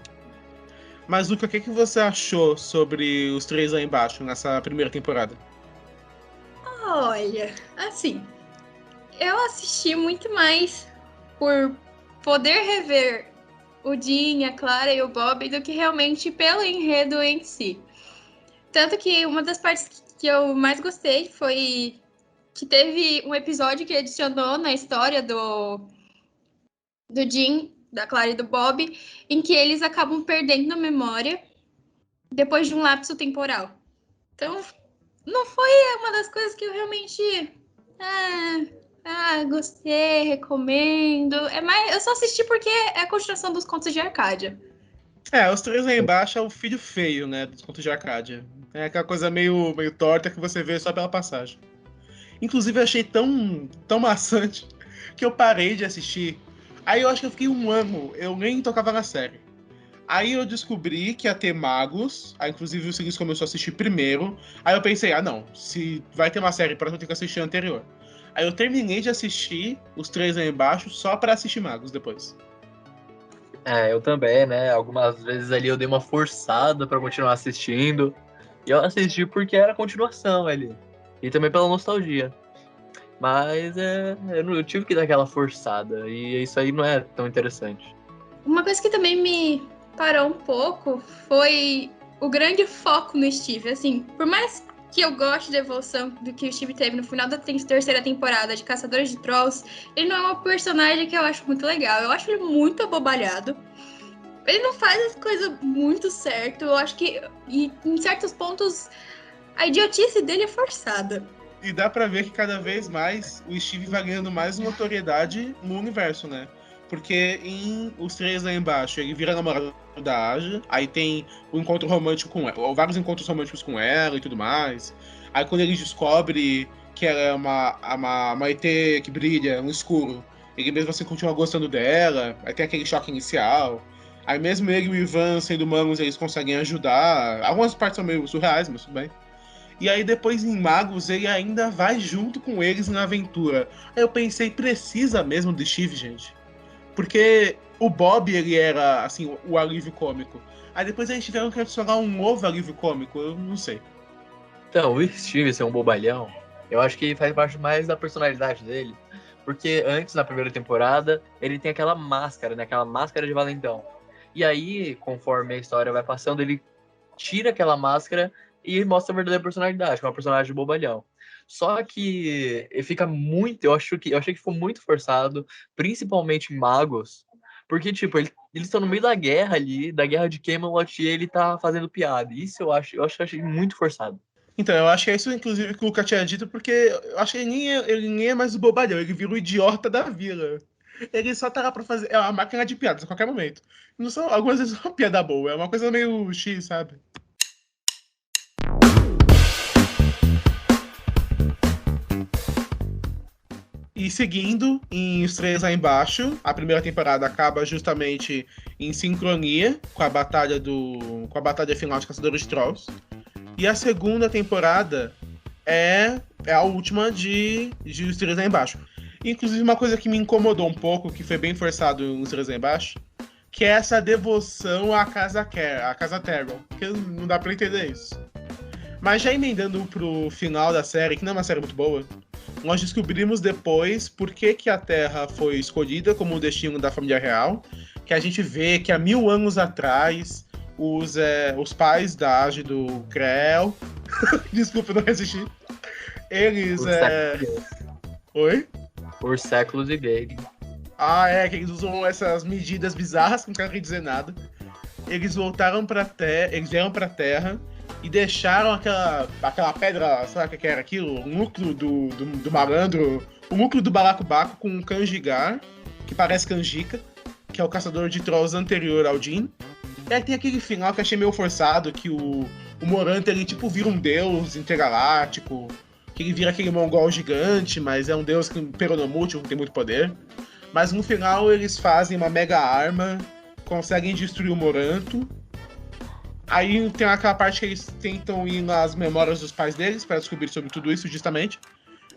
Mas, Luca, o que você achou sobre os três lá embaixo, nessa primeira temporada? Olha, assim, eu assisti muito mais por poder rever o Dean, a Clara e o Bob do que realmente pelo enredo em si. Tanto que uma das partes que eu mais gostei foi que teve um episódio que adicionou na história do Dean, da Clara e do Bob, em que eles acabam perdendo a memória depois de um lapso temporal. Então, não foi uma das coisas que eu realmente gostei, recomendo. Eu só assisti porque é a continuação dos Contos de Arcádia. Os três lá embaixo é o filho feio, né, dos Contos de Arcádia. É aquela coisa meio torta que você vê só pela passagem. Inclusive, eu achei tão maçante que eu parei de assistir. Aí eu acho que eu fiquei um ano, eu nem tocava na série. Aí eu descobri que ia ter magos, aí inclusive o Silas começou a assistir primeiro. Aí eu pensei, não, se vai ter uma série próxima, eu tenho que assistir a anterior. Aí eu terminei de assistir os três lá embaixo só pra assistir magos depois. Eu também, né? Algumas vezes ali eu dei uma forçada pra continuar assistindo. E eu assisti porque era a continuação ali. E também pela nostalgia. Mas eu tive que dar aquela forçada. E isso aí não é tão interessante. Uma coisa que também me parou um pouco foi o grande foco no Steve. Assim, por mais que eu goste da evolução do que o Steve teve no final da terceira temporada de Caçadores de Trolls, ele não é um personagem que eu acho muito legal. Eu acho ele muito abobalhado. Ele não faz as coisas muito certo. Eu acho que, em certos pontos, a idiotice dele é forçada. E dá pra ver que cada vez mais o Steve vai ganhando mais notoriedade no universo, né? Porque em Os Três Lá Embaixo, ele vira namorado da Aja, aí tem o encontro romântico com ela, ou vários encontros românticos com ela e tudo mais. Aí quando ele descobre que ela é uma ET que brilha no escuro, ele mesmo assim continua gostando dela, aí tem aquele choque inicial. Aí mesmo ele e o Ivan sendo humanos, eles conseguem ajudar. Algumas partes são meio surreais, mas tudo bem. E aí depois em Magos, ele ainda vai junto com eles na aventura. Aí eu pensei, precisa mesmo do Steve, gente? Porque o Bob, ele era, assim, o alívio cômico. Aí depois eles tiveram que adicionar um novo alívio cômico, eu não sei. Então, o Steve ser um bobalhão, eu acho que faz parte mais da personalidade dele. Porque antes, na primeira temporada, ele tem aquela máscara, né? Aquela máscara de valentão. E aí, conforme a história vai passando, ele tira aquela máscara e mostra a verdadeira personalidade, que é uma personagem bobalhão. Só que fica muito, eu achei que ficou muito forçado, principalmente em Magos, porque, tipo, eles estão no meio da guerra ali, da guerra de Camelot, e ele tá fazendo piada. Isso eu achei muito forçado. Então, eu acho que é isso, inclusive, que o Luca tinha dito, porque eu acho que ele nem é mais o bobalhão, ele vira o idiota da vila. Ele só tá lá pra fazer. É uma máquina de piadas a qualquer momento. Não são, algumas vezes é uma piada boa, é uma coisa meio X, sabe? E seguindo em Os Três Lá Embaixo, a primeira temporada acaba justamente em sincronia com a batalha final de Caçadores de Trolls. E a segunda temporada é a última de Os Três Lá Embaixo. Inclusive, uma coisa que me incomodou um pouco, que foi bem forçado em Os Três Lá Embaixo, que é essa devoção à Casa Terrell, porque não dá pra entender isso. Mas já emendando pro final da série, que não é uma série muito boa, nós descobrimos depois por que a Terra foi escolhida como o destino da família real, que a gente vê que há 1000 anos atrás os pais da Age do Creel desculpa, não resisti, eles Oi? Por séculos e meio. Que eles usam essas medidas bizarras que não querem dizer nada. Eles voltaram pra Terra, eles vieram pra Terra e deixaram aquela pedra, sabe o que era aquilo? O núcleo do malandro, o núcleo do balacobaco com um Kanjigar, que parece Kanjika, que é o caçador de trolls anterior ao Dean. E aí tem aquele final que eu achei meio forçado, que o Morant, ele tipo vira um deus intergaláctico, que ele vira aquele mongol gigante, mas é um deus que peronomútil, não tem muito poder. Mas no final eles fazem uma mega arma, conseguem destruir o Moranto. Aí tem aquela parte que eles tentam ir nas memórias dos pais deles para descobrir sobre tudo isso, justamente.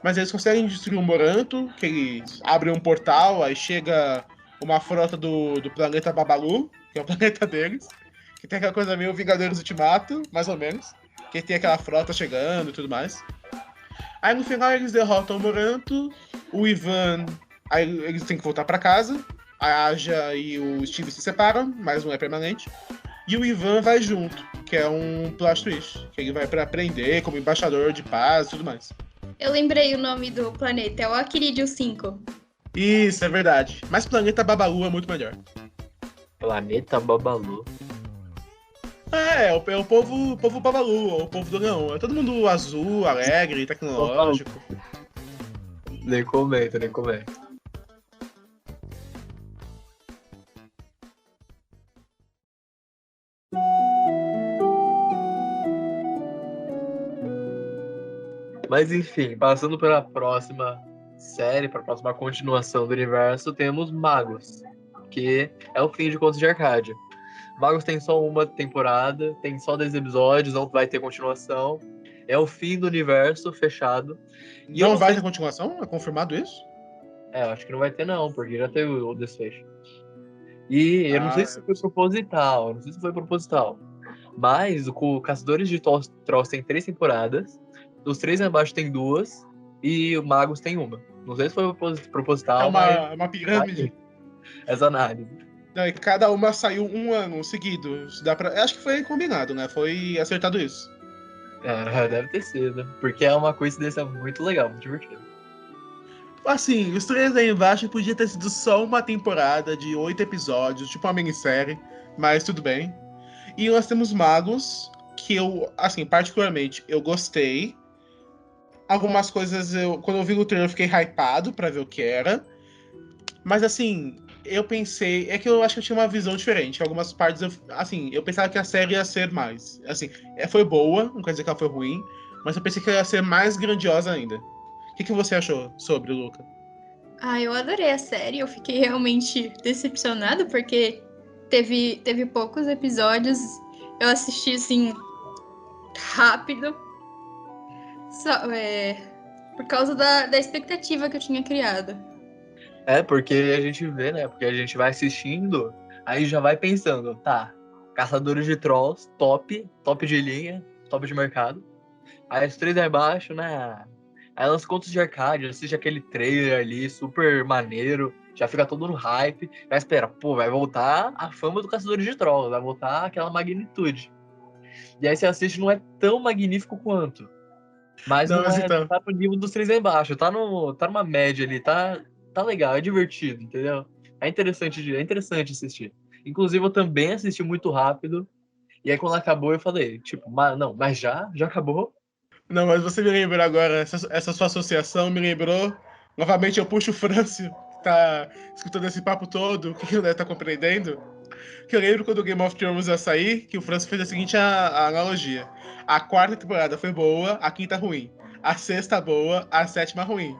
Mas eles conseguem destruir o Moranto, que eles abrem um portal, aí chega uma frota do planeta Babalu, que é o planeta deles, Que tem aquela coisa meio Vingadores Ultimato, mais ou menos. Que tem aquela frota chegando e tudo mais. Aí no final eles derrotam o Moranto, o Ivan. Aí eles têm que voltar pra casa. A Aja e o Steve se separam, mas não é permanente. E o Ivan vai junto, que é um plot twist. Que ele vai pra aprender como embaixador de paz e tudo mais. Eu lembrei o nome do planeta, é o Aquiridium 5. Isso, é verdade. Mas Planeta Babalu é muito melhor. Planeta Babalu. É o povo Babalu, o povo do leão. É todo mundo azul, alegre, tecnológico. Nem comenta, nem comenta. Mas enfim, passando para a próxima série, para a próxima continuação do universo, temos Magos, que é o fim de Contos de Arcádia. Magos tem só uma temporada, tem só 10 episódios, não vai ter continuação. É o fim do universo fechado. E não vai ter continuação? É confirmado isso? Acho que não vai ter não, porque já teve o desfecho. E eu não sei se foi proposital, mas o Caçadores de Trolls tem 3 temporadas, os 3 abaixo tem 2 e o Magos tem 1. Não sei se foi proposital, é uma pirâmide. Essa análise. Não, e cada uma saiu um ano seguido. Acho que foi combinado, né? Foi acertado isso. Deve ter sido, porque é uma coincidência muito legal, muito divertida. Assim, os 3 aí embaixo podia ter sido só uma temporada de 8 episódios, tipo uma minissérie, mas tudo bem. E nós temos Magos, que eu, assim, particularmente, eu gostei. Algumas coisas, quando eu vi o trailer, eu fiquei hypado pra ver o que era. Mas, assim, eu pensei... É que eu acho que eu tinha uma visão diferente. Algumas partes, eu pensava que a série ia ser mais. Assim, foi boa, não quer dizer que ela foi ruim, mas eu pensei que ela ia ser mais grandiosa ainda. O que você achou sobre, Luca? Eu adorei a série, eu fiquei realmente decepcionada, porque teve poucos episódios, eu assisti, assim, rápido, por causa da expectativa que eu tinha criado. Porque a gente vê, né, porque a gente vai assistindo, aí já vai pensando, tá, Caçadores de Trolls, top de linha, top de mercado, aí os 3 aí abaixo, né... Aí lança Contos de Arcádia, assiste aquele trailer ali, super maneiro, já fica todo no hype, já espera, vai voltar a fama do Caçadores de Trolls, vai voltar aquela magnitude. E aí você assiste, não é tão magnífico quanto, mas não tá no nível dos 3 aí embaixo, tá numa média ali, tá legal, é divertido, entendeu? É interessante assistir. Inclusive eu também assisti muito rápido, e aí quando acabou eu falei, tipo, mas já acabou? Não, mas você me lembrou agora, essa sua associação me lembrou. Novamente eu puxo o Francio, que tá escutando esse papo todo, o que ele deve estar compreendendo. Que eu lembro quando o Game of Thrones ia sair, que o Francio fez a seguinte a analogia. A 4ª temporada foi boa, a 5ª ruim. A 6ª boa, a 7ª ruim.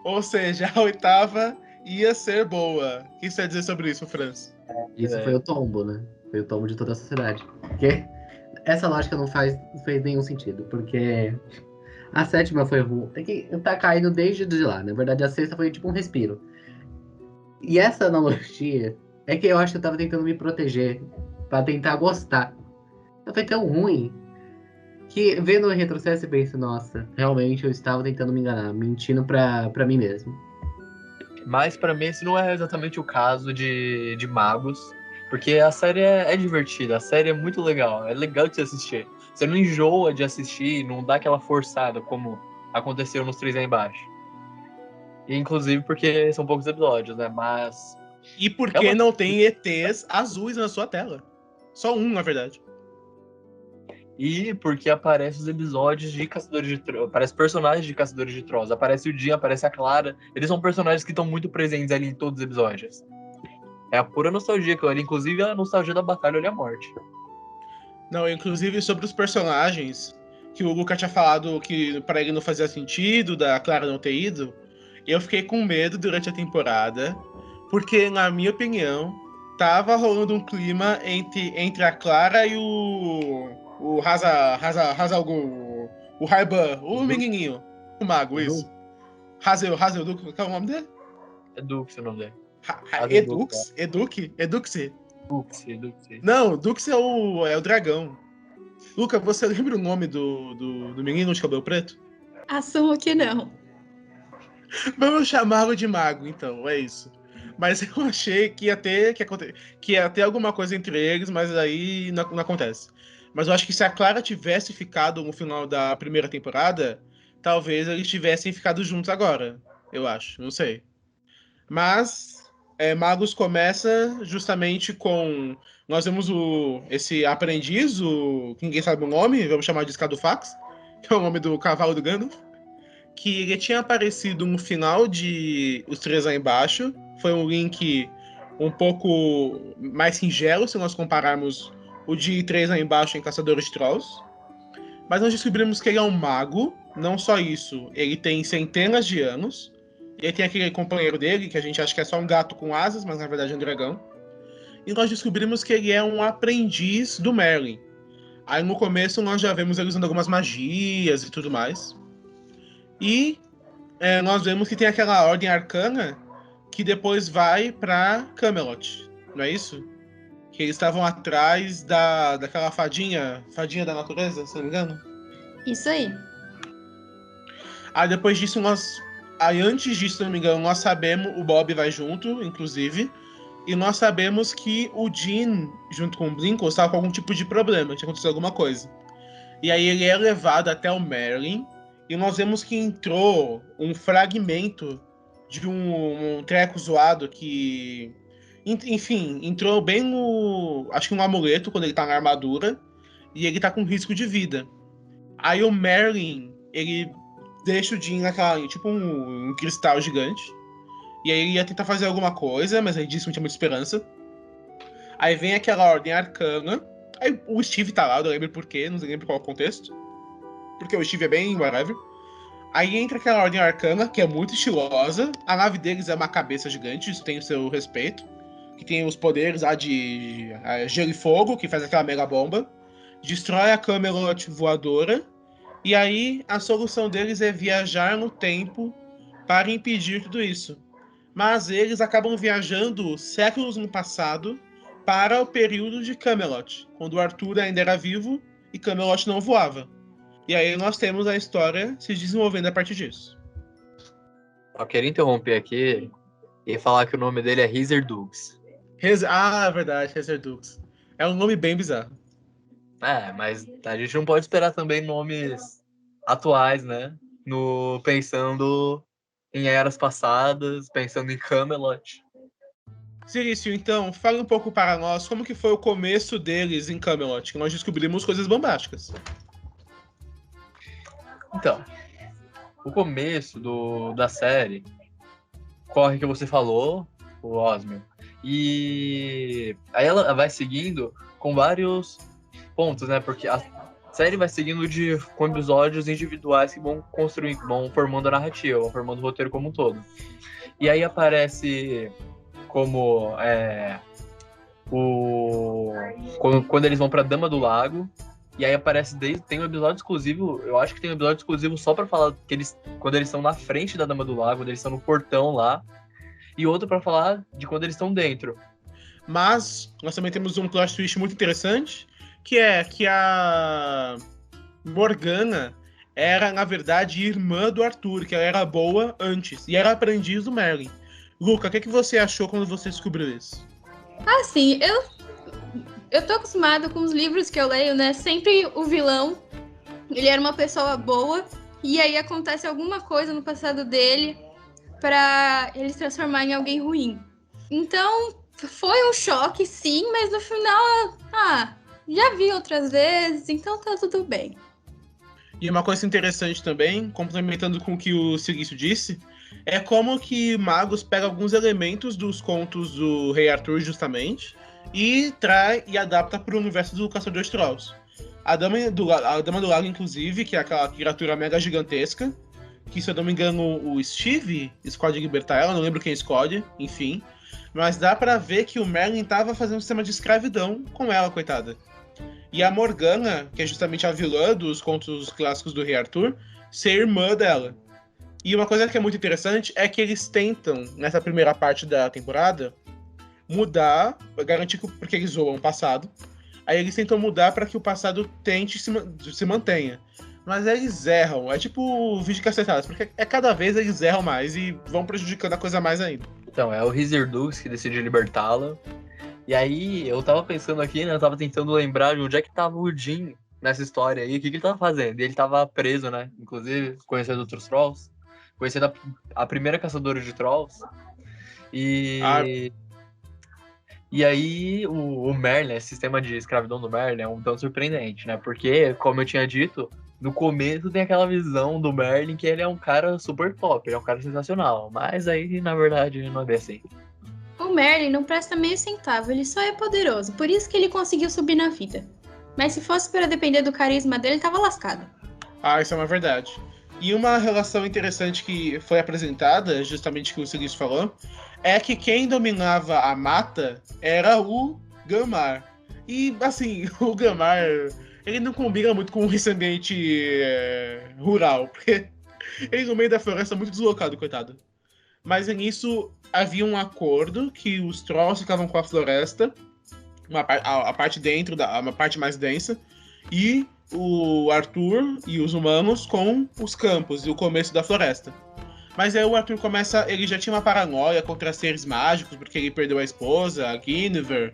Ou seja, a 8ª ia ser boa. O que você vai dizer sobre isso, Francio? Isso foi o tombo, né? Foi o tombo de toda a sociedade. Porque essa lógica não fez nenhum sentido, porque a 7ª foi ruim. É que tá caindo desde de lá. Na verdade, a 6ª foi tipo um respiro. E essa analogia é que eu acho que eu tava tentando me proteger pra tentar gostar. Foi tão ruim que, vendo o retrocesso, eu penso, nossa, realmente eu estava tentando me enganar, mentindo pra mim mesmo. Mas pra mim esse não é exatamente o caso de Magos, porque a série é divertida, a série é muito legal, é legal de se assistir. Você não enjoa de assistir, não dá aquela forçada como aconteceu nos 3 aí embaixo. E, inclusive porque são poucos episódios, né? Mas... E porque não tem ETs azuis na sua tela. Só um, na verdade. E porque aparecem os episódios de Caçadores de Trolls, aparecem personagens de Caçadores de Trolls, aparece o Jim, aparece a Clara, eles são personagens que estão muito presentes ali em todos os episódios. É a pura nostalgia, inclusive a nostalgia da Batalha e a Morte. Não, inclusive sobre os personagens, que o Luca tinha falado que pra ele não fazia sentido, da Clara não ter ido, eu fiquei com medo durante a temporada, porque, na minha opinião, tava rolando um clima entre a Clara e o o Raiban, o menininho, o mago, isso. Hazel Duke, qual é o nome dele? É Dux o nome dele. Eduxe? Duxie. Não, Dux é o dragão. Luca, você lembra o nome do menino de cabelo preto? Assumo que não. Vamos chamá-lo de mago, então, é isso. Mas eu achei que ia ter alguma coisa entre eles, mas aí não acontece. Mas eu acho que se a Clara tivesse ficado no final da primeira temporada, talvez eles tivessem ficado juntos agora. Eu acho, não sei. Mas Magos começa justamente com... Nós vemos esse aprendiz, que ninguém sabe o nome, vamos chamar de Scadufax, que é o nome do cavalo do Gandalf, que ele tinha aparecido no final de Os Três Lá Embaixo. Foi um link um pouco mais singelo, se nós compararmos o de Três Lá Embaixo em Caçadores de Trolls. Mas nós descobrimos que ele é um mago, não só isso, ele tem centenas de anos. E aí tem aquele companheiro dele, que a gente acha que é só um gato com asas, mas na verdade é um dragão. E nós descobrimos que ele é um aprendiz do Merlin. Aí no começo nós já vemos ele usando algumas magias e tudo mais. E nós vemos que tem aquela ordem arcana que depois vai pra Camelot, não é isso? Que eles estavam atrás daquela fadinha da natureza, se não me engano. Isso aí. Aí depois disso Aí antes disso, se não me engano, nós sabemos, o Bob vai junto, inclusive, e nós sabemos que o Jean, junto com o Blinkle, estava com algum tipo de problema, tinha acontecido alguma coisa. E aí ele é levado até o Merlin, e nós vemos que entrou um fragmento de um treco zoado que... Enfim, entrou bem acho que um amuleto, quando ele tá na armadura, e ele tá com risco de vida. Aí o Merlin, ele deixa o Jean naquela, tipo um cristal gigante. E aí ele ia tentar fazer alguma coisa, mas ele disse que não tinha muita esperança. Aí vem aquela ordem arcana. Aí o Steve tá lá, eu não lembro porquê, não lembro qual é o contexto. Porque o Steve é bem whatever. Aí entra aquela ordem arcana, que é muito estilosa. A nave deles é uma cabeça gigante, isso tem o seu respeito. Que tem os poderes lá de gelo e fogo, que faz aquela mega bomba. Destrói a Camelot voadora. E aí a solução deles é viajar no tempo para impedir tudo isso. Mas eles acabam viajando séculos no passado para o período de Camelot, quando o Arthur ainda era vivo e Camelot não voava. E aí nós temos a história se desenvolvendo a partir disso. Eu queria interromper aqui e falar que o nome dele é Heather Dux. É verdade, Heather Dux. É um nome bem bizarro. Mas a gente não pode esperar também nomes atuais, né? Pensando em eras passadas, pensando em Camelot. Cirício, então, fale um pouco para nós como que foi o começo deles em Camelot, que nós descobrimos coisas bombásticas. Então, o começo da série corre que você falou, o Osmio, e aí ela vai seguindo com vários pontos, né? Porque a série vai seguindo com episódios individuais que vão formando a narrativa, vão formando o roteiro como um todo. E aí aparece como quando eles vão pra Dama do Lago, e aí aparece tem um episódio exclusivo, eu acho que tem um episódio exclusivo só pra falar que quando eles estão na frente da Dama do Lago, quando eles estão no portão lá, e outro pra falar de quando eles estão dentro. Mas nós também temos um plot twist muito interessante, que é que a Morgana era, na verdade, irmã do Arthur, que ela era boa antes, e era aprendiz do Merlin. Luca, o que você achou quando você descobriu isso? Assim, eu tô acostumada com os livros que eu leio, né? Sempre o vilão, ele era uma pessoa boa, e aí acontece alguma coisa no passado dele pra ele se transformar em alguém ruim. Então, foi um choque, sim, mas no final, já vi outras vezes, então tá tudo bem. E uma coisa interessante também, complementando com o que o Cirício disse, é como que Magos pega alguns elementos dos contos do Rei Arthur, justamente, e adapta para o universo do Caçador de Trolls. A Dama do Lago, inclusive, que é aquela criatura mega gigantesca, que, se eu não me engano, o Steve escolhe libertar ela, não lembro quem escolhe, enfim. Mas dá pra ver que o Merlin tava fazendo um sistema de escravidão com ela, coitada. E a Morgana, que é justamente a vilã dos contos clássicos do Rei Arthur, ser irmã dela. E uma coisa que é muito interessante é que eles tentam, nessa primeira parte da temporada, mudar, garantir que, porque eles zoam o passado. Aí eles tentam mudar para que o passado tente se mantenha. Mas eles erram, é tipo vídeo cacetadas, porque cada vez eles erram mais e vão prejudicando a coisa mais ainda. Então, é o Rizardux que decide libertá-la. E aí, eu tava pensando aqui, né? Eu tava tentando lembrar de onde é que tava o Jin nessa história aí. O que ele tava fazendo? Ele tava preso, né? Inclusive, conhecendo outros Trolls. Conhecendo a primeira caçadora de Trolls. E aí, o Merlin, esse sistema de escravidão do Merlin é um tanto surpreendente, né? Porque, como eu tinha dito, no começo tem aquela visão do Merlin que ele é um cara super top, ele é um cara sensacional. Mas aí, na verdade, não é bem assim. O Merlin não presta meio centavo, ele só é poderoso, por isso que ele conseguiu subir na vida. Mas se fosse para depender do carisma dele, ele tava lascado. Isso é uma verdade. E uma relação interessante que foi apresentada, justamente que o Silício falou, é que quem dominava a mata era o Ganmar. E, assim, o Ganmar, ele não combina muito com esse ambiente rural, porque ele no meio da floresta é muito deslocado, coitado. Mas nisso havia um acordo que os Trolls ficavam com a floresta, a parte dentro, uma parte mais densa, e o Arthur e os humanos com os campos e o começo da floresta. Mas aí o Arthur ele já tinha uma paranoia contra seres mágicos, porque ele perdeu a esposa, a Guinevere.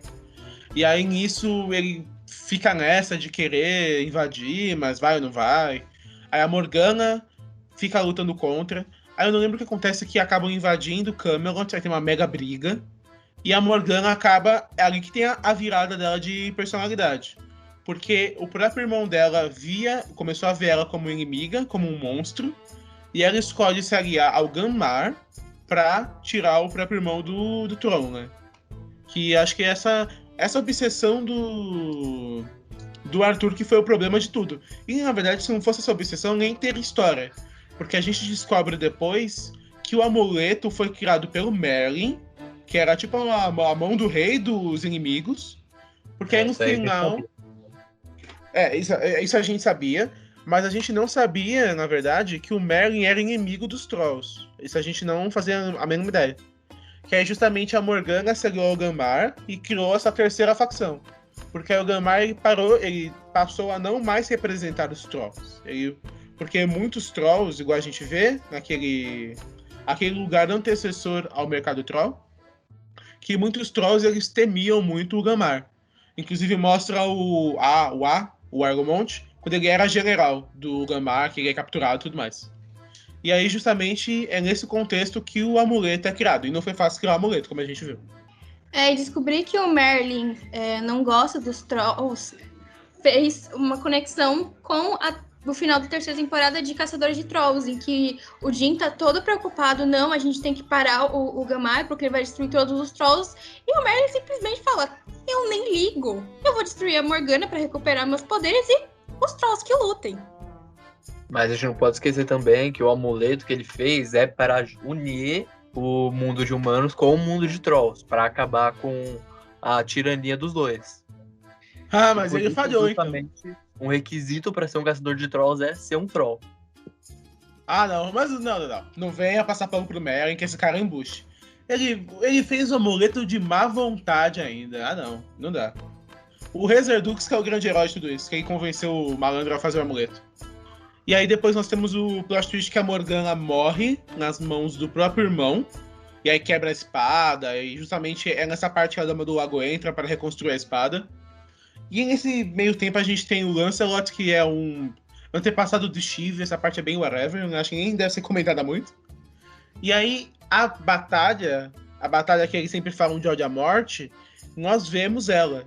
E aí nisso ele fica nessa de querer invadir, mas vai ou não vai. Aí a Morgana fica lutando contra. Aí eu não lembro o que acontece, que acabam invadindo Camelot, aí tem uma mega briga. E a Morgana acaba, é ali que tem a virada dela de personalidade. Porque o próprio irmão dela começou a ver ela como inimiga, como um monstro. E ela escolhe se aliar ao Ganmar pra tirar o próprio irmão do trono, né? Que acho que essa obsessão do Arthur que foi o problema de tudo. E, na verdade, se não fosse essa obsessão, nem teria história. Porque a gente descobre depois que o amuleto foi criado pelo Merlin, que era tipo a mão do rei dos inimigos. Porque aí no final... Isso a gente sabia. Mas a gente não sabia, na verdade, que o Merlin era inimigo dos Trolls. Isso a gente não fazia a mínima ideia. Que aí justamente a Morgana se aliou ao Ganmar e criou essa terceira facção. Porque aí o Ganmar ele passou a não mais representar os Trolls. Porque muitos Trolls, igual a gente vê, aquele lugar antecessor ao mercado Troll, que muitos Trolls eles temiam muito o Ganmar. Inclusive mostra o Argomont, quando ele era general do Ganmar, que ele é capturado e tudo mais. E aí, justamente, é nesse contexto que o amuleto é criado. E não foi fácil criar o amuleto, como a gente viu. E descobrir que o Merlin não gosta dos Trolls fez uma conexão com o final da terceira temporada de Caçadores de Trolls, em que o Jin tá todo preocupado, não, a gente tem que parar o Ganmar, porque ele vai destruir todos os Trolls. E o Merlin simplesmente fala, eu nem ligo, eu vou destruir a Morgana pra recuperar meus poderes e os Trolls que lutem. Mas a gente não pode esquecer também que o amuleto que ele fez é para unir o mundo de humanos com o mundo de Trolls, para acabar com a tirania dos dois. Mas ele falhou, justamente, então. Um requisito para ser um caçador de Trolls é ser um Troll. Não, mas não. Não venha passar pano pro Merlin, que esse cara é embuste. Ele fez o amuleto de má vontade ainda. Não dá. O Rizardux que é o grande herói de tudo isso, que ele convenceu o malandro a fazer o amuleto. E aí depois nós temos o plot twist que a Morgana morre nas mãos do próprio irmão, e aí quebra a espada, e justamente é nessa parte que a Dama do Lago entra para reconstruir a espada. E nesse meio tempo a gente tem o Lancelot, que é um antepassado do Steve, essa parte é bem whatever, eu acho que nem deve ser comentada muito. E aí a batalha que eles sempre falam de ódio à morte, nós vemos ela.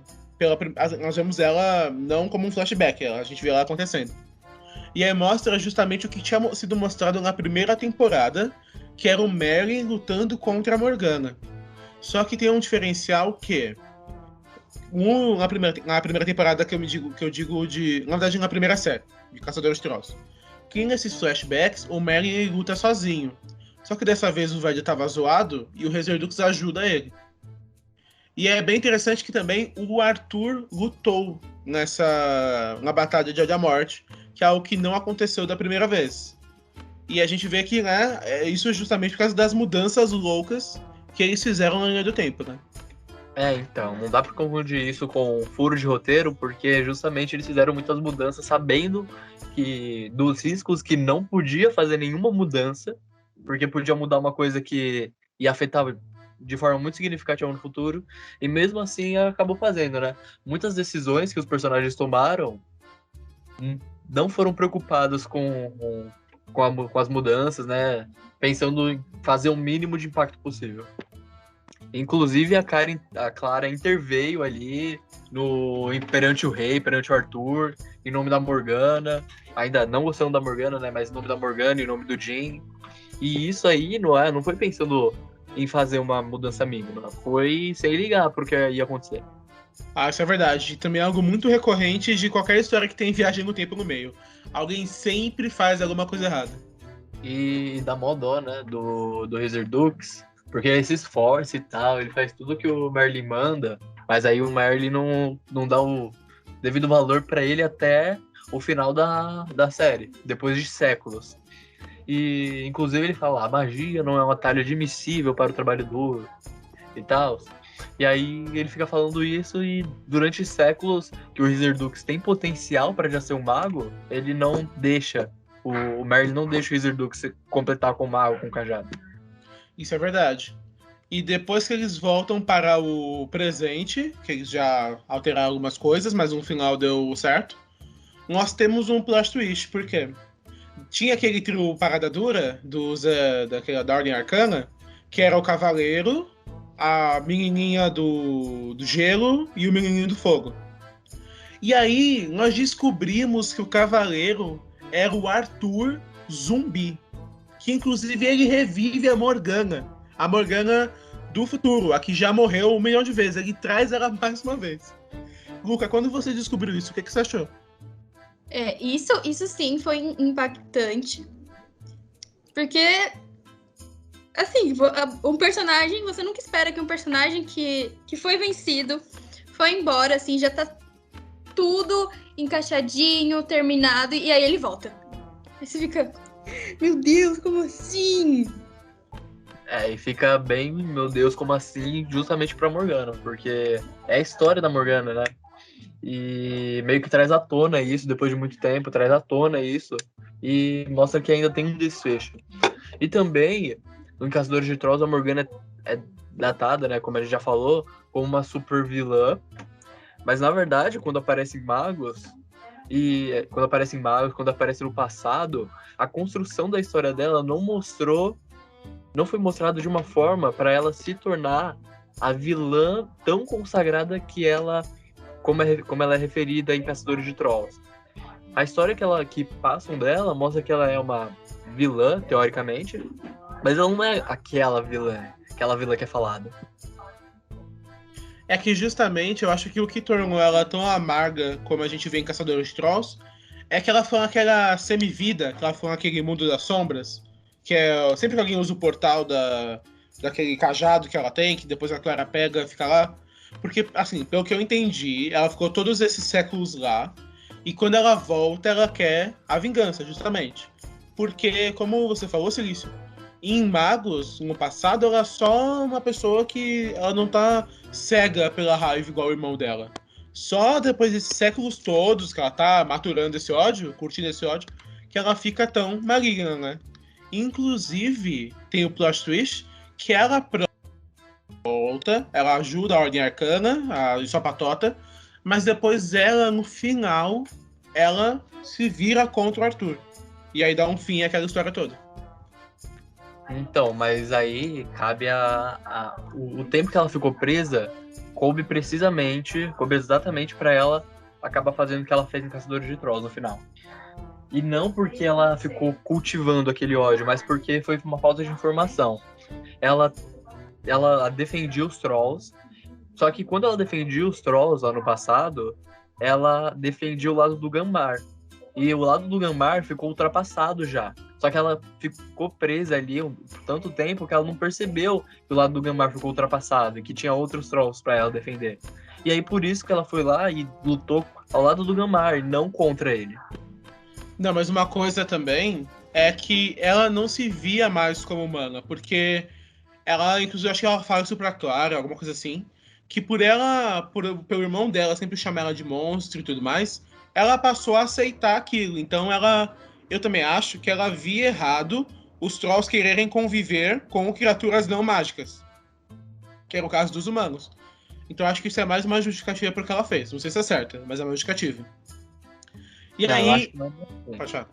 Nós vemos ela não como um flashback, a gente vê ela acontecendo. E aí mostra justamente o que tinha sido mostrado na primeira temporada, que era o Merlin lutando contra a Morgana. Só que tem um diferencial que... na primeira temporada na verdade, na primeira série, de Caçadores de Trolls. Que nesses flashbacks, o Merlin luta sozinho. Só que dessa vez o velho tava zoado e o Rizardux ajuda ele. E é bem interessante que também o Arthur lutou na batalha de Ódio à Morte, que é algo que não aconteceu da primeira vez. E a gente vê que, né, isso é justamente por causa das mudanças loucas que eles fizeram na linha do tempo, né? Então, não dá pra confundir isso com furo de roteiro, porque justamente eles fizeram muitas mudanças sabendo que dos riscos que não podia fazer nenhuma mudança, porque podia mudar uma coisa que ia afetar de forma muito significativa no futuro, e mesmo assim acabou fazendo, né? Muitas decisões que os personagens tomaram não foram preocupados com as mudanças, né? Pensando em fazer o mínimo de impacto possível. Inclusive, a Clara interveio ali perante o rei, perante o Arthur, em nome da Morgana. Ainda não gostando da Morgana, né? Mas em nome da Morgana, em nome do Jim. E isso aí não foi pensando em fazer uma mudança mínima. Foi sem ligar pro que ia acontecer. Isso é verdade. Também é algo muito recorrente de qualquer história que tem viagem no tempo no meio. Alguém sempre faz alguma coisa errada. E dá mó dó, né? Do Dux. Porque ele se esforça e tal, ele faz tudo que o Merlin manda, mas aí o Merlin não dá o devido valor pra ele até o final da série, depois de séculos. E, inclusive, ele fala, a magia não é um atalho admissível para o trabalho duro e tal. E aí ele fica falando isso e durante séculos que o Dux tem potencial para já ser um mago, ele não deixa, o Merlin não deixa o Dux completar com o mago, com o cajado. Isso é verdade. E depois que eles voltam para o presente, que eles já alteraram algumas coisas, mas no final deu certo, nós temos um plot twist, por quê? Tinha aquele trio parada dura da Ordem Arcana, que era o Cavaleiro, a menininha do gelo e o menininho do fogo. E aí nós descobrimos que o Cavaleiro era o Arthur zumbi. Que inclusive ele revive a Morgana do futuro, a que já morreu 1 milhão de vezes. Ele traz ela mais uma vez. Luca, quando você descobriu isso, o que você achou? Isso sim foi impactante. Porque, assim, um personagem, você nunca espera que um personagem que foi vencido, foi embora, assim, já tá tudo encaixadinho, terminado, e aí ele volta. Aí você fica... Meu Deus, como assim? E fica bem, meu Deus, como assim, justamente pra Morgana, porque é a história da Morgana, né? E meio que traz à tona isso, depois de muito tempo, traz à tona isso, e mostra que ainda tem um desfecho. E também, no Caçadores de Trolls, a Morgana é datada, né, como a gente já falou, como uma super vilã, mas na verdade, quando aparecem magos, quando aparece no passado, a construção da história dela não foi mostrada de uma forma para ela se tornar a vilã tão consagrada que como ela é referida em Caçadores de Trolls. A história que passam dela mostra que ela é uma vilã, teoricamente, mas ela não é aquela vilã que é falada. É que justamente eu acho que o que tornou ela tão amarga como a gente vê em Caçadores de Trolls é que ela foi aquela semivida, que ela foi aquele mundo das sombras, que é sempre que alguém usa o portal daquele cajado que ela tem, que depois a Clara pega e fica lá. Porque, assim, pelo que eu entendi, ela ficou todos esses séculos lá, e quando ela volta, ela quer a vingança, justamente. Porque, como você falou, Silício, em Magos, no passado, ela é só uma pessoa que ela não tá cega pela raiva igual o irmão dela. Só depois desses séculos todos que ela tá maturando esse ódio, curtindo esse ódio, que ela fica tão maligna, né? Inclusive, tem o plot twist que ela volta, ela ajuda a Ordem Arcana, a sua patota, mas depois ela, no final, ela se vira contra o Arthur. E aí dá um fim àquela história toda. Então, mas aí cabe o tempo que ela ficou presa coube exatamente pra ela acabar fazendo o que ela fez em Caçadores de Trolls no final. E não porque ela ficou cultivando aquele ódio, mas porque foi uma falta de informação. Ela defendia os Trolls, só que quando ela defendia os Trolls lá no passado, ela defendia o lado do Gambár. E o lado do Gambár ficou ultrapassado já. Só que ela ficou presa ali por tanto tempo que ela não percebeu que o lado do Gambár ficou ultrapassado e que tinha outros Trolls pra ela defender. E aí por isso que ela foi lá e lutou ao lado do Gambár e não contra ele. Não, mas uma coisa também é que ela não se via mais como humana, porque ela, inclusive, acho que ela fala isso pra Clara, alguma coisa assim, que pelo irmão dela sempre chamar ela de monstro e tudo mais, ela passou a aceitar aquilo. Então eu também acho que ela via errado os Trolls quererem conviver com criaturas não mágicas, que era o caso dos humanos. Então eu acho que isso é mais uma justificativa pro que ela fez. Não sei se é certa, mas é uma justificativa. E Não, aí... Pode falar.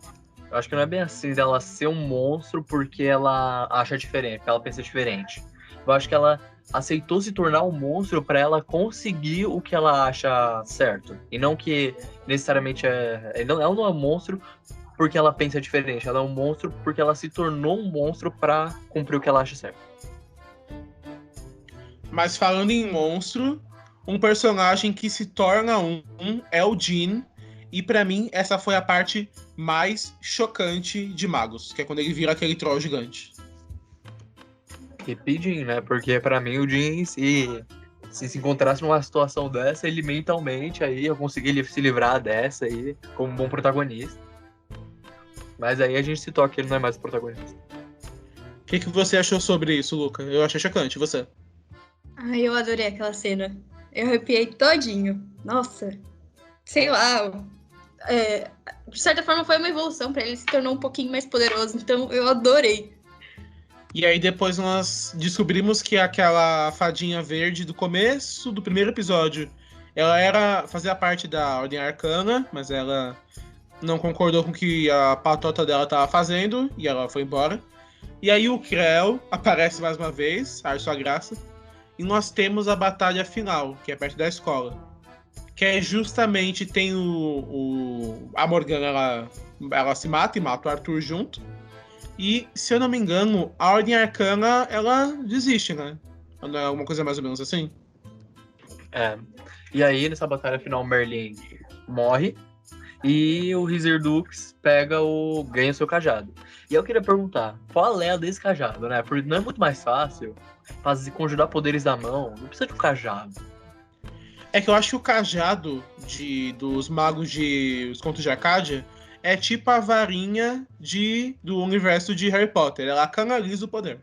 Eu acho que não é bem assim dela ser um monstro porque ela acha diferente, porque ela pensa diferente. Eu acho que ela aceitou se tornar um monstro para ela conseguir o que ela acha certo. E não que necessariamente ela não é um monstro porque ela pensa diferente. Ela é um monstro porque ela se tornou um monstro para cumprir o que ela acha certo. Mas falando em monstro, um personagem que se torna um é o Jean. E pra mim, essa foi a parte mais chocante de Magos, que é quando ele vira aquele troll gigante. Jean, né? Porque pra mim o Jean, se encontrasse numa situação dessa, ele mentalmente aí eu consegui se livrar dessa aí como um bom protagonista. Mas aí a gente se toca que ele não é mais o protagonista. O que você achou sobre isso, Luca? Eu achei chocante, e você? Ai, eu adorei aquela cena. Eu arrepiei todinho. Nossa, sei lá. De certa forma foi uma evolução pra ele, se tornou um pouquinho mais poderoso. Então eu adorei. E aí depois nós descobrimos que aquela fadinha verde do começo do primeiro episódio, ela fazia parte da Ordem Arcana, mas ela não concordou com o que a patota dela estava fazendo e ela foi embora. E aí o Krell aparece mais uma vez, ar sua graça, e nós temos a batalha final, que é perto da escola. Que é justamente, tem a Morgana, ela se mata e mata o Arthur junto. E, se eu não me engano, a Ordem Arcana, ela desiste, né? Não é alguma coisa mais ou menos assim? E aí, nessa batalha final, o Merlin morre e o Hizerdux ganha o seu cajado. E eu queria perguntar, qual é a desse cajado, né? Porque não é muito mais fácil conjurar poderes da mão, não precisa de um cajado. É que eu acho que o cajado dos magos Os Contos de Arcádia é tipo a varinha do universo de Harry Potter. Ela canaliza o poder.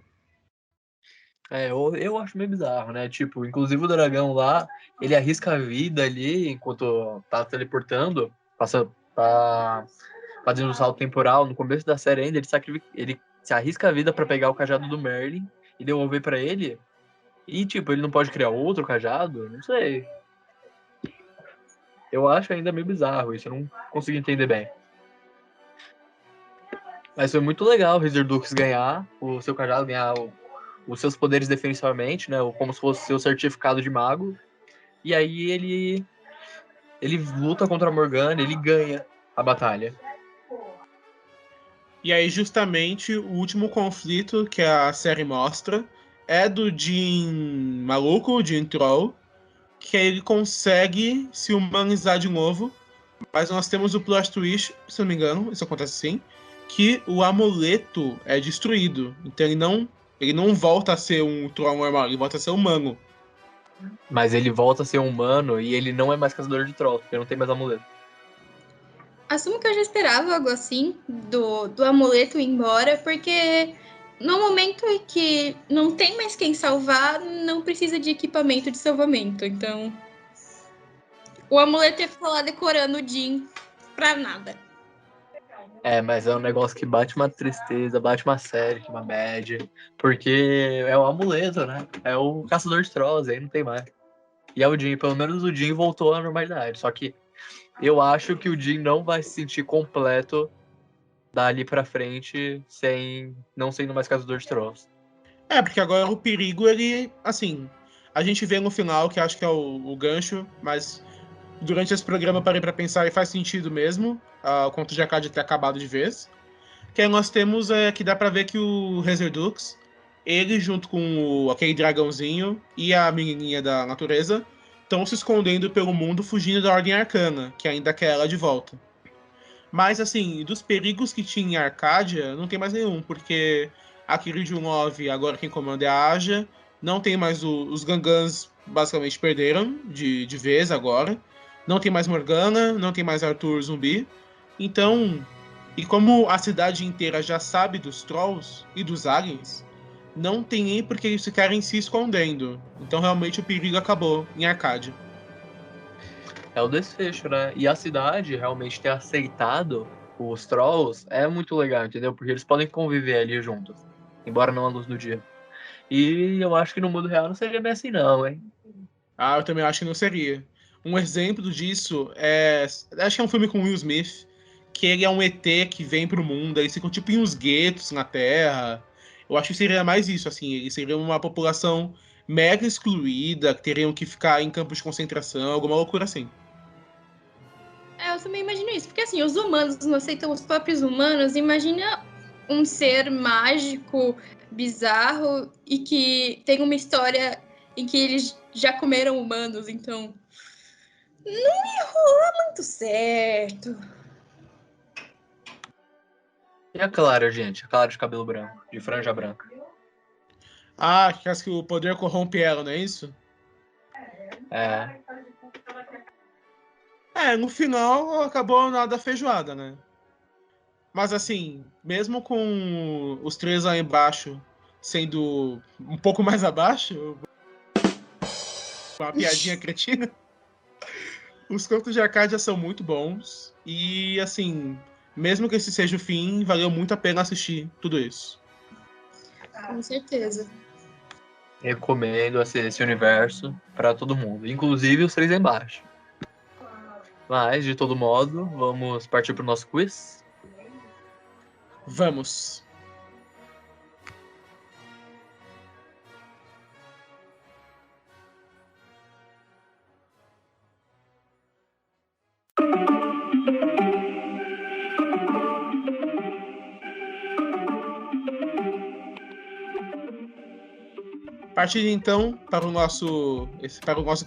Eu acho meio bizarro, né? Tipo, inclusive o dragão lá, ele arrisca a vida ali enquanto tá teleportando, fazendo um salto temporal. No começo da série ainda, ele se arrisca a vida pra pegar o cajado do Merlin e devolver pra ele. E, tipo, ele não pode criar outro cajado? Não sei. Eu acho ainda meio bizarro isso, eu não consigo entender bem. Mas foi muito legal o Hizerdux ganhar o seu cajado, ganhar os seus poderes defensivamente, né? Como se fosse seu certificado de mago. E aí ele luta contra a Morgana, ele ganha a batalha. E aí, justamente, o último conflito que a série mostra é do Jean maluco, o Jean Troll, que aí ele consegue se humanizar de novo. Mas nós temos o plot twist, se não me engano, isso acontece sim, que o amuleto é destruído. Então ele não volta a ser um troll normal, ele volta a ser humano. Mas ele volta a ser humano e ele não é mais caçador de trolls, porque não tem mais amuleto. Assumo que eu já esperava algo assim, do amuleto ir embora, porque no momento em que não tem mais quem salvar, não precisa de equipamento de salvamento. Então, o amuleto ia ficar lá decorando o Jean pra nada. Mas é um negócio que bate uma tristeza, bate uma série, uma bad, porque é o amuleto, né? É o caçador de trolls, aí não tem mais. E é o Jean, pelo menos o Jean voltou à normalidade, só que eu acho que o Jean não vai se sentir completo dali pra frente não sendo mais caçador de trolls. Porque agora o perigo, ele, assim, a gente vê no final, que acho que é o gancho, mas durante esse programa eu parei pra pensar e faz sentido mesmo, o Conto de Arcádia ter acabado de vez. Que aí nós temos, que dá pra ver que o Hezerdux, ele junto com aquele dragãozinho e a menininha da natureza, estão se escondendo pelo mundo, fugindo da Ordem Arcana, que ainda quer ela de volta. Mas, assim, dos perigos que tinha em Arcádia, não tem mais nenhum, porque a Kiryu 9, agora quem comanda é a Aja, não tem mais os Gangans, basicamente perderam de vez agora, não tem mais Morgana, não tem mais Arthur zumbi, então, e como a cidade inteira já sabe dos Trolls e dos Aliens, não tem nem por que eles ficarem se escondendo. Então realmente o perigo acabou em Arcádia. É o desfecho, né? E a cidade realmente ter aceitado os Trolls é muito legal, entendeu? Porque eles podem conviver ali juntos, embora não à luz do dia. E eu acho que no mundo real não seria bem assim não, hein? Ah, eu também acho que não seria. Um exemplo disso é... Acho que é um filme com Will Smith, que ele é um ET que vem pro mundo, eles ficam tipo em uns guetos na Terra. Eu acho que seria mais isso, assim, eles seriam uma população mega excluída, que teriam que ficar em campos de concentração, alguma loucura assim. Eu também imagino isso, porque assim, os humanos não aceitam os próprios humanos, imagina um ser mágico, bizarro, e que tem uma história em que eles já comeram humanos, então não ia rolar muito certo. E a Clara, gente? A Clara de cabelo branco, de franja branca. Ah, que acha que o poder corrompe ela, não é isso? É. No final acabou nada feijoada, né? Mas assim, mesmo com os três lá embaixo sendo um pouco mais abaixo, com uma piadinha cretina, os contos de Arcádia são muito bons. E assim, mesmo que esse seja o fim, valeu muito a pena assistir tudo isso. Com certeza. Recomendo esse universo pra todo mundo, inclusive os três aí embaixo. Mas, de todo modo, vamos partir pro nosso quiz? Vamos. Partindo então para o nosso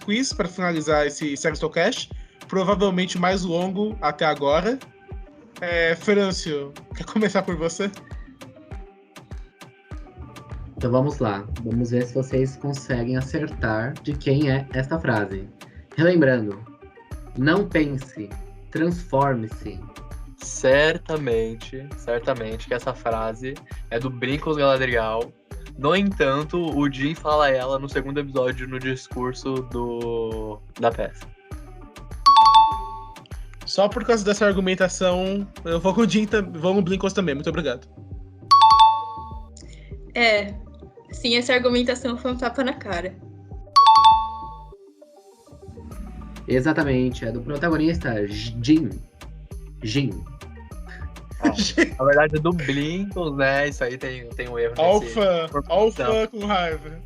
quiz, para finalizar esse Seristocast, provavelmente o mais longo até agora. Francio, quer começar por você? Então vamos lá. Vamos ver se vocês conseguem acertar de quem é esta frase. Relembrando, não pense, transforme-se. Certamente que essa frase é do Brincos Galadriel. No entanto, o Jim fala ela no segundo episódio no discurso da peça. Só por causa dessa argumentação, eu vou com o Jim, vou no Blinkos também. Muito obrigado. Sim, essa argumentação foi um tapa na cara. Exatamente, é do protagonista Jim. Na verdade é do Blinkos, né? Isso aí tem um erro. Alfa com raiva.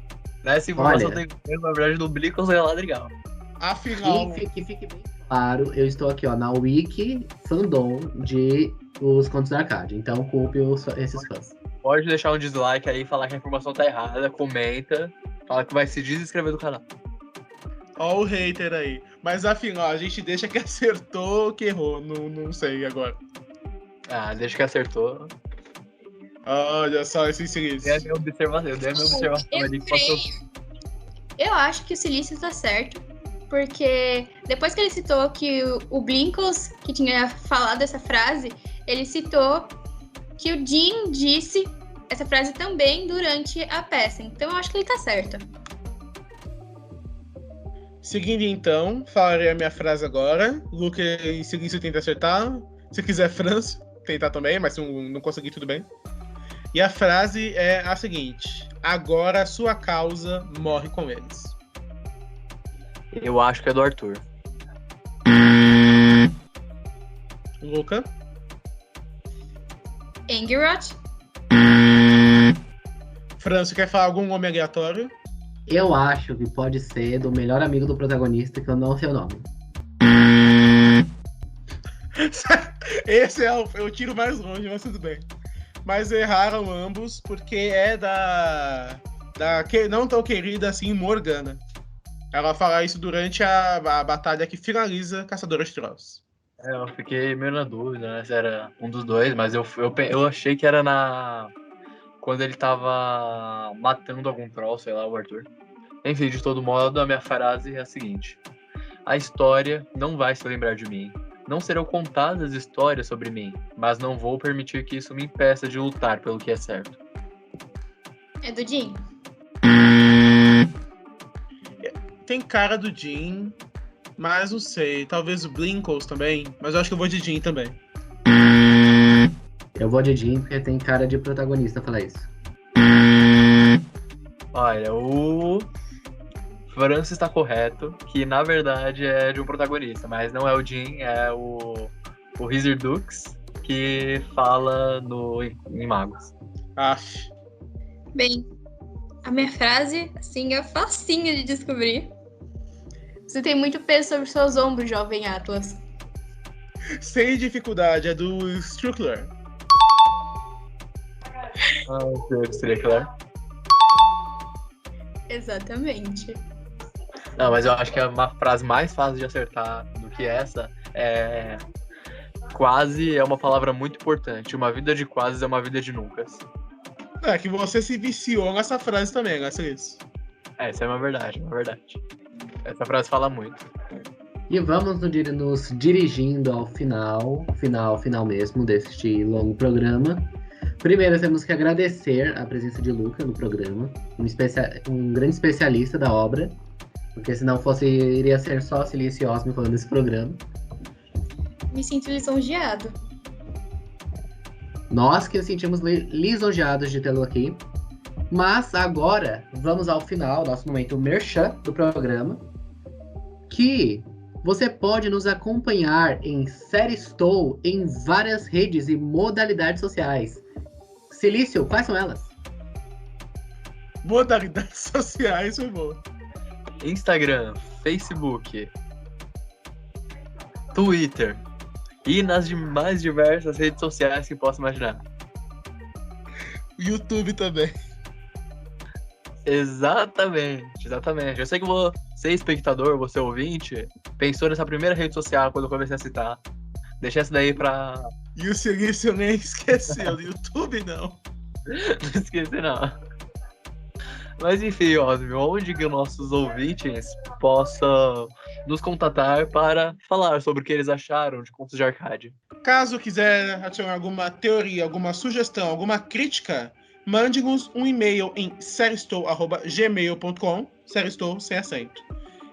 Nessa informação tem um erro, na verdade, do Blinkos Galadriel. Afinal. Que fique bem claro, eu estou aqui na Wiki Fandom de Os Contos da Arcádia, então culpe esses fãs. Pode deixar um dislike aí, falar que a informação tá errada, comenta, fala que vai se desinscrever do canal. Ó o hater aí. Mas afinal, a gente deixa que acertou ou que errou, não sei agora. Deixa que acertou. Olha só esse silício. Dei a minha observação ali que passou. Eu acho que o Silício tá certo, porque depois que ele citou que o Blinkos, que tinha falado essa frase, ele citou que o Jim disse essa frase também durante a peça. Então eu acho que ele tá certo. Seguindo então, falarei a minha frase agora. Luca e Silício tenta acertar. Se quiser, França, tentar também, mas se não conseguir, tudo bem. E a frase é a seguinte: agora sua causa morre com eles. Eu acho que é do Arthur. Luca? Angerot? França, quer falar algum nome aleatório? Eu acho que pode ser do melhor amigo do protagonista, que eu não sei o nome. Esse é o tiro mais longe, mas tudo bem. Mas erraram ambos, porque é da não tão querida assim Morgana. Ela fala isso durante a batalha que finaliza Caçadora de Trolls. Eu fiquei meio na dúvida, né, se era um dos dois, mas eu achei que era quando ele tava matando algum troll, sei lá, o Arthur. Enfim, de todo modo, a minha frase é a seguinte: a história não vai se lembrar de mim. Não serão contadas histórias sobre mim, mas não vou permitir que isso me impeça de lutar pelo que é certo. É do Jin? Tem cara do Jin, mas não sei. Talvez o Blinkles também, mas eu acho que eu vou de Jin também. Eu vou de Jin porque tem cara de protagonista falar isso. Olha, o Francis está correto, que na verdade é de um protagonista, mas não é o Jin, é o Wizard Dux, que fala em Magos. Aff. Bem, a minha frase, assim, é facinha de descobrir. Você tem muito peso sobre seus ombros, jovem Atlas. Sem dificuldade, é do Struckler. Seria claro. Exatamente. Não, mas eu acho que é uma frase mais fácil de acertar do que essa. Quase é uma palavra muito importante. Uma vida de quase é uma vida de nunca. É que você se viciou nessa frase também, né, Cris? Essa é uma verdade. Essa frase fala muito. E vamos nos dirigindo ao final mesmo deste longo programa. Primeiro, temos que agradecer a presença de Luca no programa, um grande especialista da obra, porque se não fosse, iria ser só Silício Osmo falando desse programa. Me sinto lisonjeado. Nós que nos sentimos lisonjeados de tê-lo aqui. Mas agora, vamos ao final, nosso momento merchan do programa, que você pode nos acompanhar em Séristou em várias redes e modalidades sociais. Silício, quais são elas? Modalidades sociais, foi bom. Instagram, Facebook, Twitter e nas mais diversas redes sociais que possa imaginar. YouTube também. Exatamente. Eu sei que você, espectador, você ouvinte, pensou nessa primeira rede social quando eu comecei a citar. Deixa essa daí pra... E o Silício nem esqueceu, do YouTube não. Não esqueci não. Mas enfim, Osmio, onde que os nossos ouvintes possam nos contatar para falar sobre o que eles acharam de Contos de Arcádia? Caso quiser adicionar alguma teoria, alguma sugestão, alguma crítica, mande-nos um e-mail em seristou@gmail.com, seristou sem acento.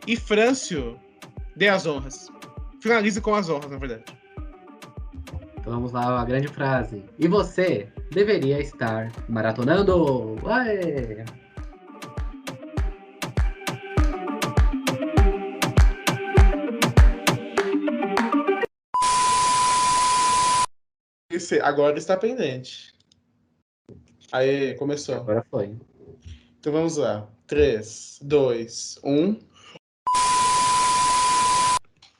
E Frâncio, dê as honras. Finalize com as honras, na verdade. Então vamos lá, a grande frase. E você deveria estar maratonando. Ué! Agora está pendente. Aí, começou. Agora foi. Então vamos lá. 3, 2, 1.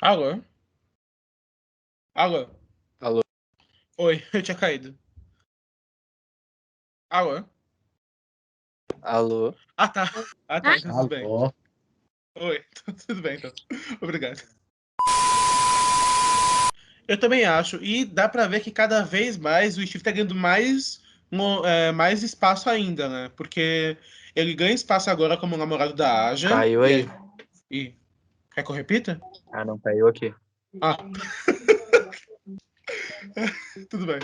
Alô? Alô? Alô? Oi, eu tinha caído. Alô? Alô? Ah, tá. Então tudo bem. Alô? Oi, tudo bem, então. Obrigado. Eu também acho. E dá pra ver que cada vez mais o Steve tá ganhando mais espaço ainda, né? Porque ele ganha espaço agora como namorado da Aja. Caiu aí? Quer que eu repita? Ah, não, caiu aqui. Ah. Tudo bem.